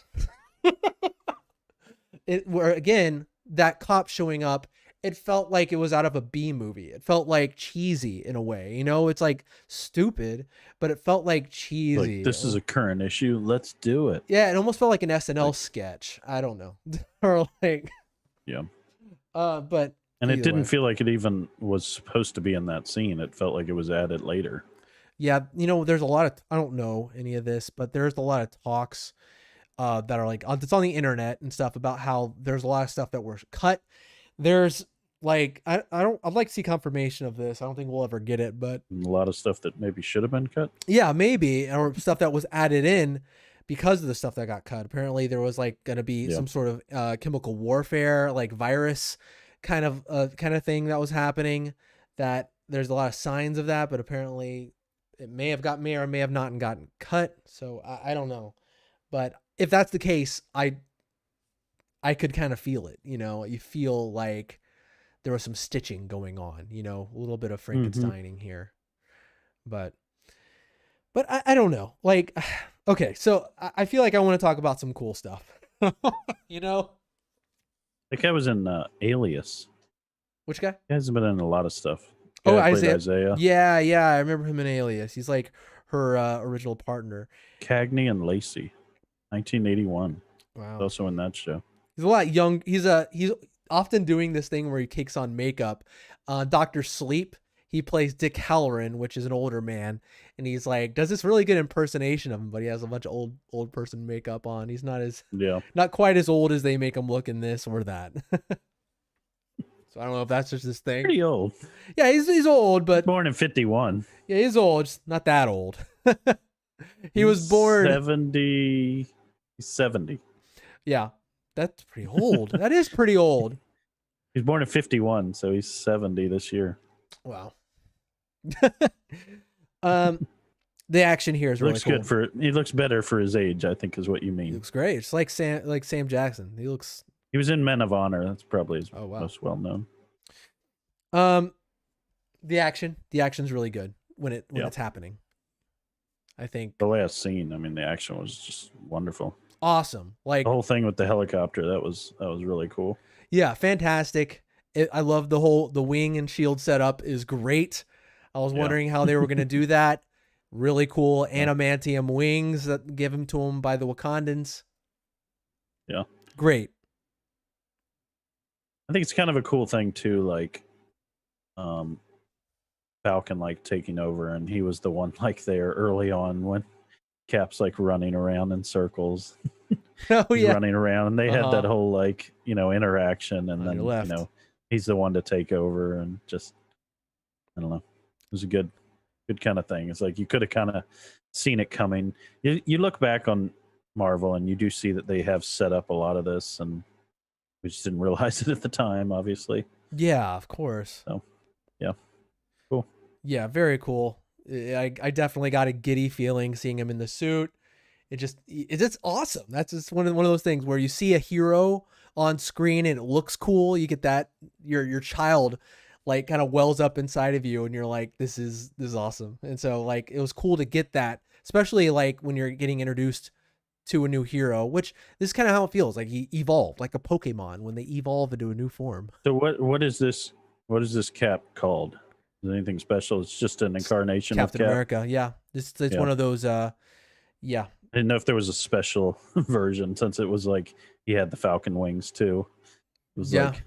[SPEAKER 1] where again, that cop showing up, it felt like it was out of a B movie. It felt like cheesy in a way, it's like stupid, but it felt like cheesy.
[SPEAKER 2] Like, this is a current issue. Let's do it.
[SPEAKER 1] Yeah. It almost felt like an SNL sketch. I don't know. Or like,
[SPEAKER 2] yeah.
[SPEAKER 1] But
[SPEAKER 2] it didn't feel like it even was supposed to be in that scene. It felt like it was added later.
[SPEAKER 1] Yeah. There's a lot of, I don't know any of this, but there's a lot of talks that are like, it's on the internet and stuff about how there's a lot of stuff that were cut. There's like, I'd like to see confirmation of this. I don't think we'll ever get it, but
[SPEAKER 2] a lot of stuff that maybe should have been cut.
[SPEAKER 1] Yeah, maybe, or stuff that was added in because of the stuff that got cut. Apparently there was like going to be some sort of chemical warfare, like virus kind of thing that was happening, that there's a lot of signs of that, but apparently it may or may have not gotten cut. So I don't know. But if that's the case, I could kind of feel it, you feel like there was some stitching going on, a little bit of Frankensteining here, but I don't know. Like, okay. So I feel like I want to talk about some cool stuff,
[SPEAKER 2] That guy was in Alias.
[SPEAKER 1] Which guy?
[SPEAKER 2] He has been in a lot of stuff.
[SPEAKER 1] Isaiah. Yeah. I remember him in Alias. He's like her original partner.
[SPEAKER 2] Cagney and Lacey. 1981.
[SPEAKER 1] Wow.
[SPEAKER 2] Also in that show.
[SPEAKER 1] He's a lot young. He's often doing this thing where he takes on makeup. Dr. Sleep, he plays Dick Halloran, which is an older man, and he's like, does this really good impersonation of him, but he has a bunch of old person makeup on. He's not quite as old as they make him look in this or that. So I don't know if that's just his thing.
[SPEAKER 2] Pretty old.
[SPEAKER 1] Yeah, he's old, but
[SPEAKER 2] born in 51.
[SPEAKER 1] Yeah, he's old, just not that old. He was born
[SPEAKER 2] 70. He's 70.
[SPEAKER 1] Yeah, that's pretty old. That is pretty old.
[SPEAKER 2] He's born in 51, so he's 70 this year.
[SPEAKER 1] Wow. The action here is really
[SPEAKER 2] looks
[SPEAKER 1] cool.
[SPEAKER 2] good he looks better for his age, I think is what you mean.
[SPEAKER 1] He looks great. It's like Sam Jackson. He
[SPEAKER 2] was in Men of Honor. That's probably his most well known.
[SPEAKER 1] The action's really good when it's happening. I think
[SPEAKER 2] the last scene, I mean, the action was just wonderful.
[SPEAKER 1] Awesome. Like
[SPEAKER 2] the whole thing with the helicopter, that was really cool.
[SPEAKER 1] Yeah, fantastic. I love the wing and shield setup is great. I was wondering how they were going to do that. Really cool adamantium wings that give them to them by the Wakandans.
[SPEAKER 2] Yeah.
[SPEAKER 1] Great.
[SPEAKER 2] I think it's kind of a cool thing too, like Falcon like taking over, and he was the one like there early on when Cap's like running around in circles. Running around, and they had that whole like, interaction, and then he's the one to take over, and just I don't know. It was a good kind of thing. It's like you could have kind of seen it coming. You look back on Marvel and you do see that they have set up a lot of this, and we just didn't realize it at the time, obviously.
[SPEAKER 1] Yeah, of course.
[SPEAKER 2] So, yeah. Cool.
[SPEAKER 1] Yeah, very cool. I definitely got a giddy feeling seeing him in the suit. it's just awesome. That's just one of those things where you see a hero on screen and it looks cool. You get that your child like kind of wells up inside of you and you're like, this is awesome. And so like it was cool to get that, especially like when you're getting introduced to a new hero, which this is kind of how it feels. Like he evolved like a Pokemon when they evolve into a new form.
[SPEAKER 2] So what is this? What is this Cap called? Is it anything special? It's just an incarnation
[SPEAKER 1] Captain
[SPEAKER 2] of Cap.
[SPEAKER 1] America. Yeah. It's one of those, yeah.
[SPEAKER 2] I didn't know if there was a special version since it was like he had the Falcon wings too. It was like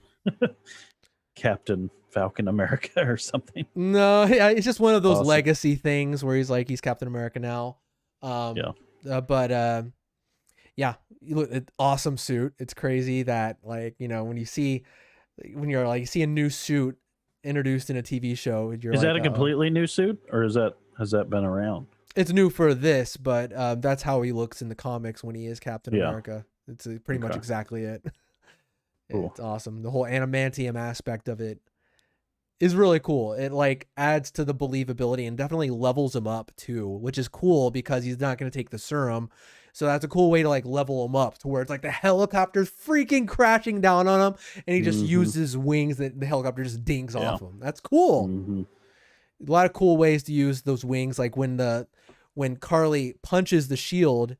[SPEAKER 2] Captain Falcon America or something.
[SPEAKER 1] No, it's just one of those legacy things where he's like he's Captain America now. Yeah, awesome suit. It's crazy that like when you see a new suit introduced in a TV show,
[SPEAKER 2] is that a completely new suit or has that been around?
[SPEAKER 1] It's new for this, but that's how he looks in the comics when he is Captain America. It's pretty much exactly it. Cool. It's awesome. The whole adamantium aspect of it is really cool. It like adds to the believability and definitely levels him up too, which is cool because he's not going to take the serum. So that's a cool way to like level him up to where it's like the helicopter's freaking crashing down on him and he just uses wings that the helicopter just dings off him. That's cool. A lot of cool ways to use those wings. Like when Carly punches the shield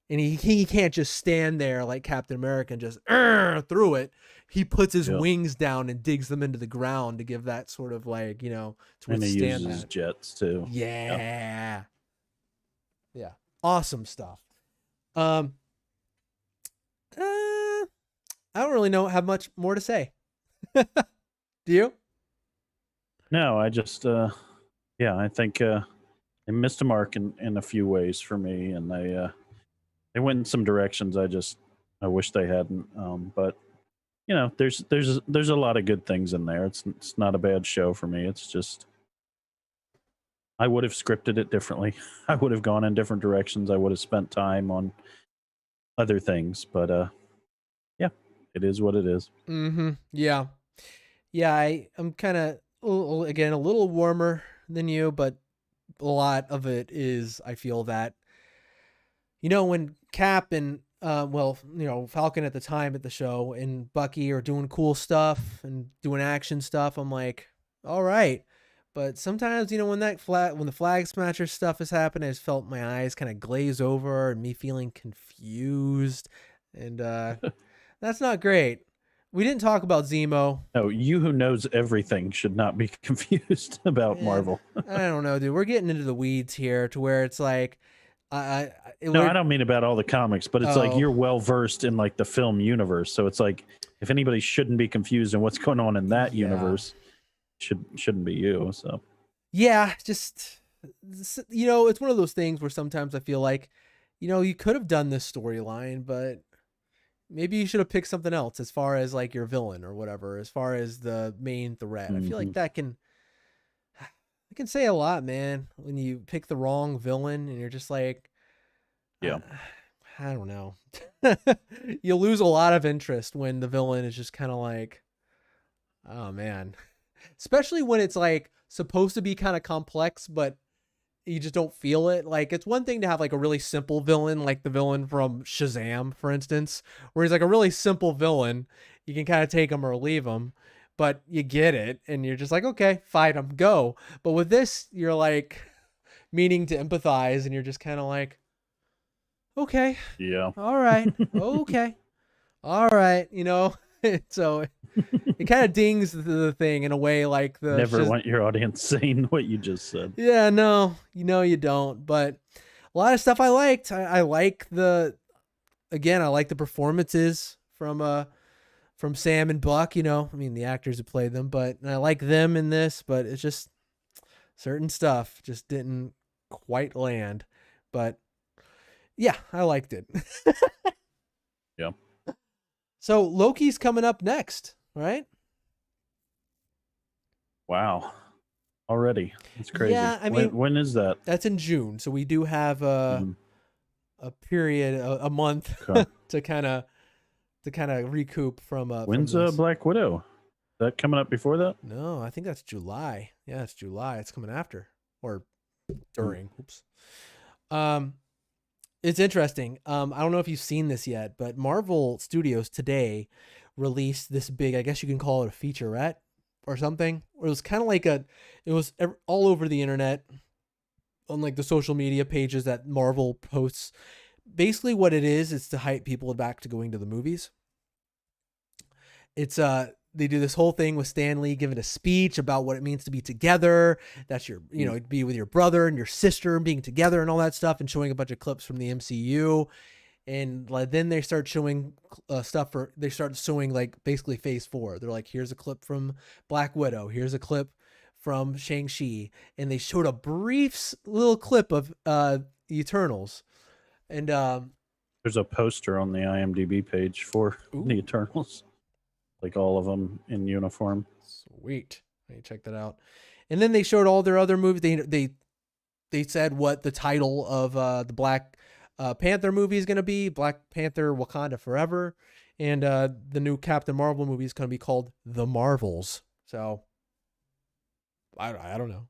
[SPEAKER 1] and he can't just stand there like Captain America and just through it. He puts his wings down and digs them into the ground to give that sort of like, to withstand
[SPEAKER 2] and he uses jets too.
[SPEAKER 1] Yeah. Awesome stuff. I don't really have much more to say. Do you?
[SPEAKER 2] No, I just, I think they missed a mark in a few ways for me, and they went in some directions I wish they hadn't. But there's a lot of good things in there. It's not a bad show for me. It's just I would have scripted it differently. I would have gone in different directions. I would have spent time on other things. But it is what it is.
[SPEAKER 1] Yeah. I'm kind of again a little warmer than you, but a lot of it is I feel that when Cap and Falcon at the time at the show and Bucky are doing cool stuff and doing action stuff, I'm like, all right. But sometimes, when the flag smasher stuff is happening, I just felt my eyes kind of glaze over and me feeling confused. And that's not great. We didn't talk about Zemo.
[SPEAKER 2] No, you who knows everything should not be confused about Marvel.
[SPEAKER 1] I don't know, dude. We're getting into the weeds here to where it's like,
[SPEAKER 2] I don't mean about all the comics, but it's like you're well versed in like the film universe. So it's like if anybody shouldn't be confused in what's going on in that universe, shouldn't be you. So
[SPEAKER 1] just it's one of those things where sometimes I feel like you could have done this storyline, but maybe you should have picked something else as far as like your villain or whatever, as far as the main threat. I feel like that can say a lot, man, when you pick the wrong villain and you're just like, I don't know. You lose a lot of interest when the villain is just kind of like, oh man, especially when it's like supposed to be kind of complex, but you just don't feel it. Like it's one thing to have like a really simple villain, like the villain from Shazam, for instance, where he's like a really simple villain. You can kind of take him or leave him, but you get it. And you're just like, okay, fight him, go. But with this, you're like meaning to empathize and you're just kind of like, okay.
[SPEAKER 2] Yeah.
[SPEAKER 1] All right. Okay. All right. So it kind of dings the thing in a way like the
[SPEAKER 2] never want your audience saying what you just said.
[SPEAKER 1] Yeah, no, you don't. But a lot of stuff I liked. I like I like the performances from Sam and Buck. The actors who played them, but I like them in this. But it's just certain stuff just didn't quite land. But yeah, I liked it.
[SPEAKER 2] Yeah.
[SPEAKER 1] So Loki's coming up next, right?
[SPEAKER 2] Wow. Already. It's crazy.
[SPEAKER 1] Yeah, I mean,
[SPEAKER 2] when is that?
[SPEAKER 1] That's in June. So we do have a period, a month to kind of recoup from
[SPEAKER 2] when's Black Widow? Is that coming up before that?
[SPEAKER 1] No, I think that's July. Yeah, it's July. It's coming after or during. Oops. It's interesting. I don't know if you've seen this yet, but Marvel Studios today released this big, I guess you can call it a featurette or something. Or it was kind of like all over the internet on like the social media pages that Marvel posts. Basically what it is to hype people back to going to the movies. It's they do this whole thing with Stan Lee giving a speech about what it means to be together. That's your, be with your brother and your sister and being together and all that stuff, and showing a bunch of clips from the MCU. And like, then they start showing they start showing like basically phase 4. They're like, here's a clip from Black Widow. Here's a clip from Shang-Chi. And they showed a brief little clip of Eternals. And
[SPEAKER 2] there's a poster on the IMDb page for the Eternals. Like all of them in uniform.
[SPEAKER 1] Sweet. Let me check that out. And then they showed all their other movies. They said what the title of the Black Panther movie is going to be. Black Panther Wakanda Forever. And the new Captain Marvel movie is going to be called The Marvels. So, I don't know.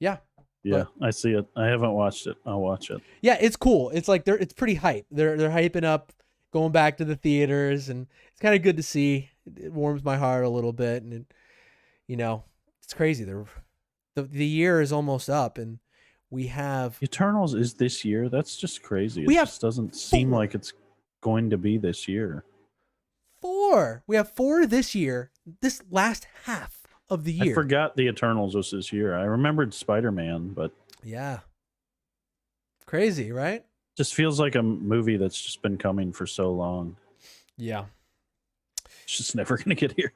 [SPEAKER 1] Yeah.
[SPEAKER 2] Yeah, I see it. I haven't watched it. I'll watch it.
[SPEAKER 1] Yeah, it's cool. It's like it's pretty hype. They're hyping up going back to the theaters, and it's kind of good to see. It warms my heart a little bit, and it's crazy. The year is almost up, and we have
[SPEAKER 2] Eternals is this year. That's just crazy. It just doesn't seem like it's going to be this year.
[SPEAKER 1] 4. We have 4 this year. This last half of the year.
[SPEAKER 2] I forgot the Eternals was this year. I remembered Spider-Man, but
[SPEAKER 1] yeah, crazy, right?
[SPEAKER 2] Just feels like a movie that's just been coming for so long.
[SPEAKER 1] Yeah.
[SPEAKER 2] It's just never going to get here.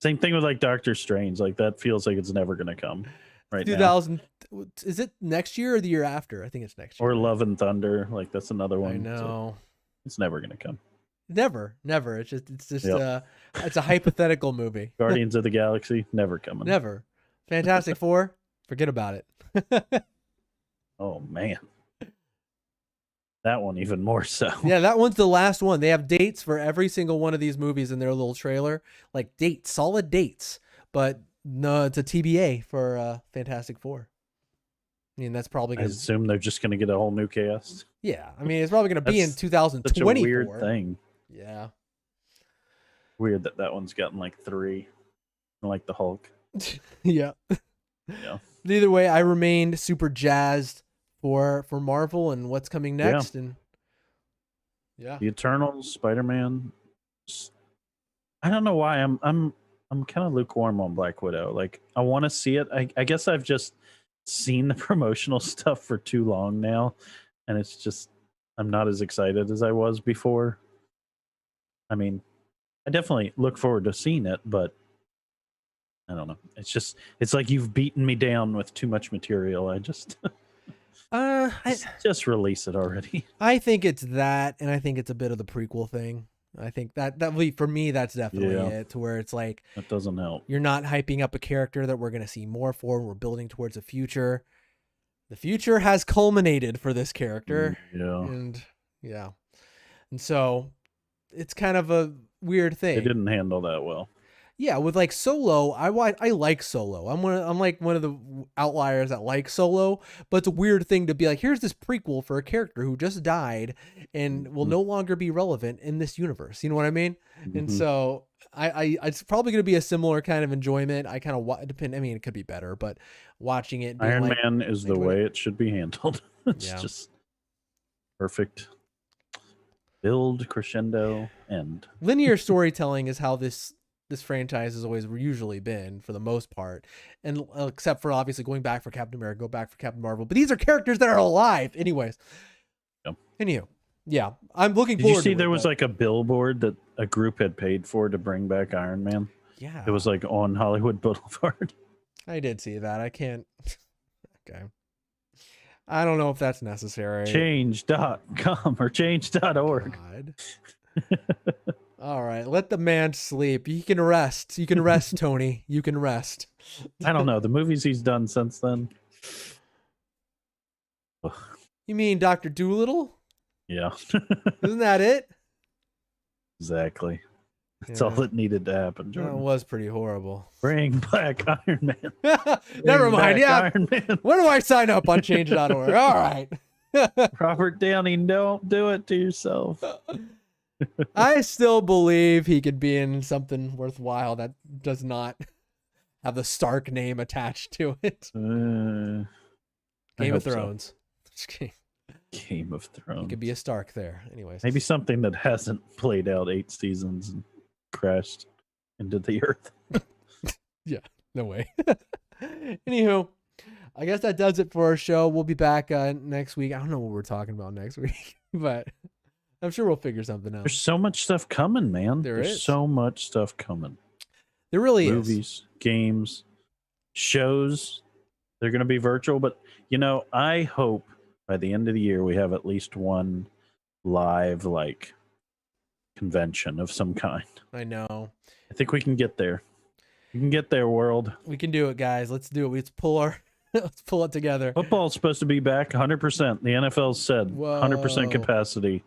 [SPEAKER 2] Same thing with like Doctor Strange. Like that feels like it's never going to come right
[SPEAKER 1] 2000, now. Is it next year or the year after? I think it's next year.
[SPEAKER 2] Or Love and Thunder. Like that's another one.
[SPEAKER 1] I know.
[SPEAKER 2] So it's never going to come.
[SPEAKER 1] Never. It's just it's a hypothetical movie.
[SPEAKER 2] Guardians of the Galaxy, never coming.
[SPEAKER 1] Never. Fantastic Four, forget about it.
[SPEAKER 2] Oh man. That one even more so.
[SPEAKER 1] Yeah, that one's the last one. They have dates for every single one of these movies in their little trailer. Like dates, solid dates. But no, it's a TBA for Fantastic Four. I mean, that's probably
[SPEAKER 2] I assume they're just going to get a whole new cast.
[SPEAKER 1] Yeah, I mean, it's probably going to be in 2024.
[SPEAKER 2] Such a weird thing.
[SPEAKER 1] Yeah.
[SPEAKER 2] Weird that one's gotten like 3. Like the Hulk.
[SPEAKER 1] Yeah.
[SPEAKER 2] Yeah.
[SPEAKER 1] Either way, I remained super jazzed for Marvel and what's coming next. Yeah. And yeah,
[SPEAKER 2] the Eternals, Spider-Man. I don't know why I'm kind of lukewarm on Black Widow. Like I want to see it. I guess I've just seen the promotional stuff for too long now, and it's just I'm not as excited as I was before. I mean, I definitely look forward to seeing it, but I don't know. It's like you've beaten me down with too much material. I just just release it already.
[SPEAKER 1] I think it's that, and I think it's a bit of the prequel thing. I think that for me, that's definitely it. To where it's like
[SPEAKER 2] that doesn't help.
[SPEAKER 1] You're not hyping up a character that we're going to see more for. We're building towards a future. The future has culminated for this character. And so it's kind of a weird thing.
[SPEAKER 2] They didn't handle that well.
[SPEAKER 1] Yeah, with like Solo, I like Solo. I'm like one of the outliers that like Solo, but it's a weird thing to be like, here's this prequel for a character who just died and will no longer be relevant in this universe. You know what I mean? Mm-hmm. And so it's probably going to be a similar kind of enjoyment. I kind of depend. I mean, it could be better, but watching it,
[SPEAKER 2] Iron Man is the way it should be handled. It's just perfect. Build, crescendo, end.
[SPEAKER 1] Linear storytelling is how this franchise has always usually been for the most part, and except for obviously going back for Captain America, go back for Captain Marvel, but these are characters that are alive anyways. Anywho, yeah, I'm looking forward to it.
[SPEAKER 2] Did you see there was like a billboard that a group had paid for to bring back Iron Man?
[SPEAKER 1] Yeah.
[SPEAKER 2] It was like on Hollywood Boulevard.
[SPEAKER 1] I did see that. I can't. Okay. I don't know if that's necessary.
[SPEAKER 2] Change.com or change.org.
[SPEAKER 1] God. All right, let the man sleep. You can rest. You can rest, Tony. You can rest.
[SPEAKER 2] I don't know. The movies he's done since then.
[SPEAKER 1] You mean Dr. Dolittle?
[SPEAKER 2] Yeah.
[SPEAKER 1] Isn't that it?
[SPEAKER 2] Exactly. That's all that needed to happen,
[SPEAKER 1] That
[SPEAKER 2] Jordan.
[SPEAKER 1] was pretty horrible.
[SPEAKER 2] Bring back Iron Man.
[SPEAKER 1] Never
[SPEAKER 2] Bring
[SPEAKER 1] mind.
[SPEAKER 2] back
[SPEAKER 1] Yeah.
[SPEAKER 2] Iron Man.
[SPEAKER 1] When do I sign up on change.org? All right.
[SPEAKER 2] Robert Downey, don't do it to yourself.
[SPEAKER 1] I still believe he could be in something worthwhile that does not have the Stark name attached to it.
[SPEAKER 2] I
[SPEAKER 1] Game of
[SPEAKER 2] hope so.
[SPEAKER 1] Thrones. Just kidding.
[SPEAKER 2] Game of Thrones.
[SPEAKER 1] He could be a Stark there. Anyways.
[SPEAKER 2] Maybe something that hasn't played out 8 seasons and crashed into the earth.
[SPEAKER 1] Yeah, no way. Anywho, I guess that does it for our show. We'll be back next week. I don't know what we're talking about next week, but I'm sure we'll figure something out.
[SPEAKER 2] There's so much stuff coming, man. There's so much stuff coming.
[SPEAKER 1] There really
[SPEAKER 2] Movies, games, shows. They're going to be virtual, but I hope by the end of the year we have at least one live convention of some kind.
[SPEAKER 1] I know.
[SPEAKER 2] I think we can get there. We can get there, world.
[SPEAKER 1] We can do it, guys. Let's do it. Let's pull it together.
[SPEAKER 2] Football's supposed to be back 100%. The NFL said 100% capacity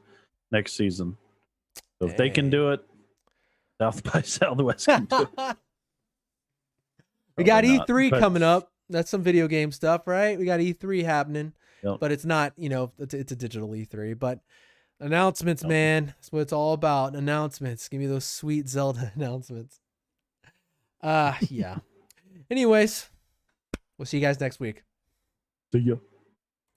[SPEAKER 2] next season. So if they can do it, South by Southwest can do it.
[SPEAKER 1] We got E3 coming up. That's some video game stuff, right? We got E3 happening, but it's not, it's a digital E3. But announcements, man, that's what it's all about. Announcements. Give me those sweet Zelda announcements. Yeah. Anyways, we'll see you guys next week.
[SPEAKER 2] See ya.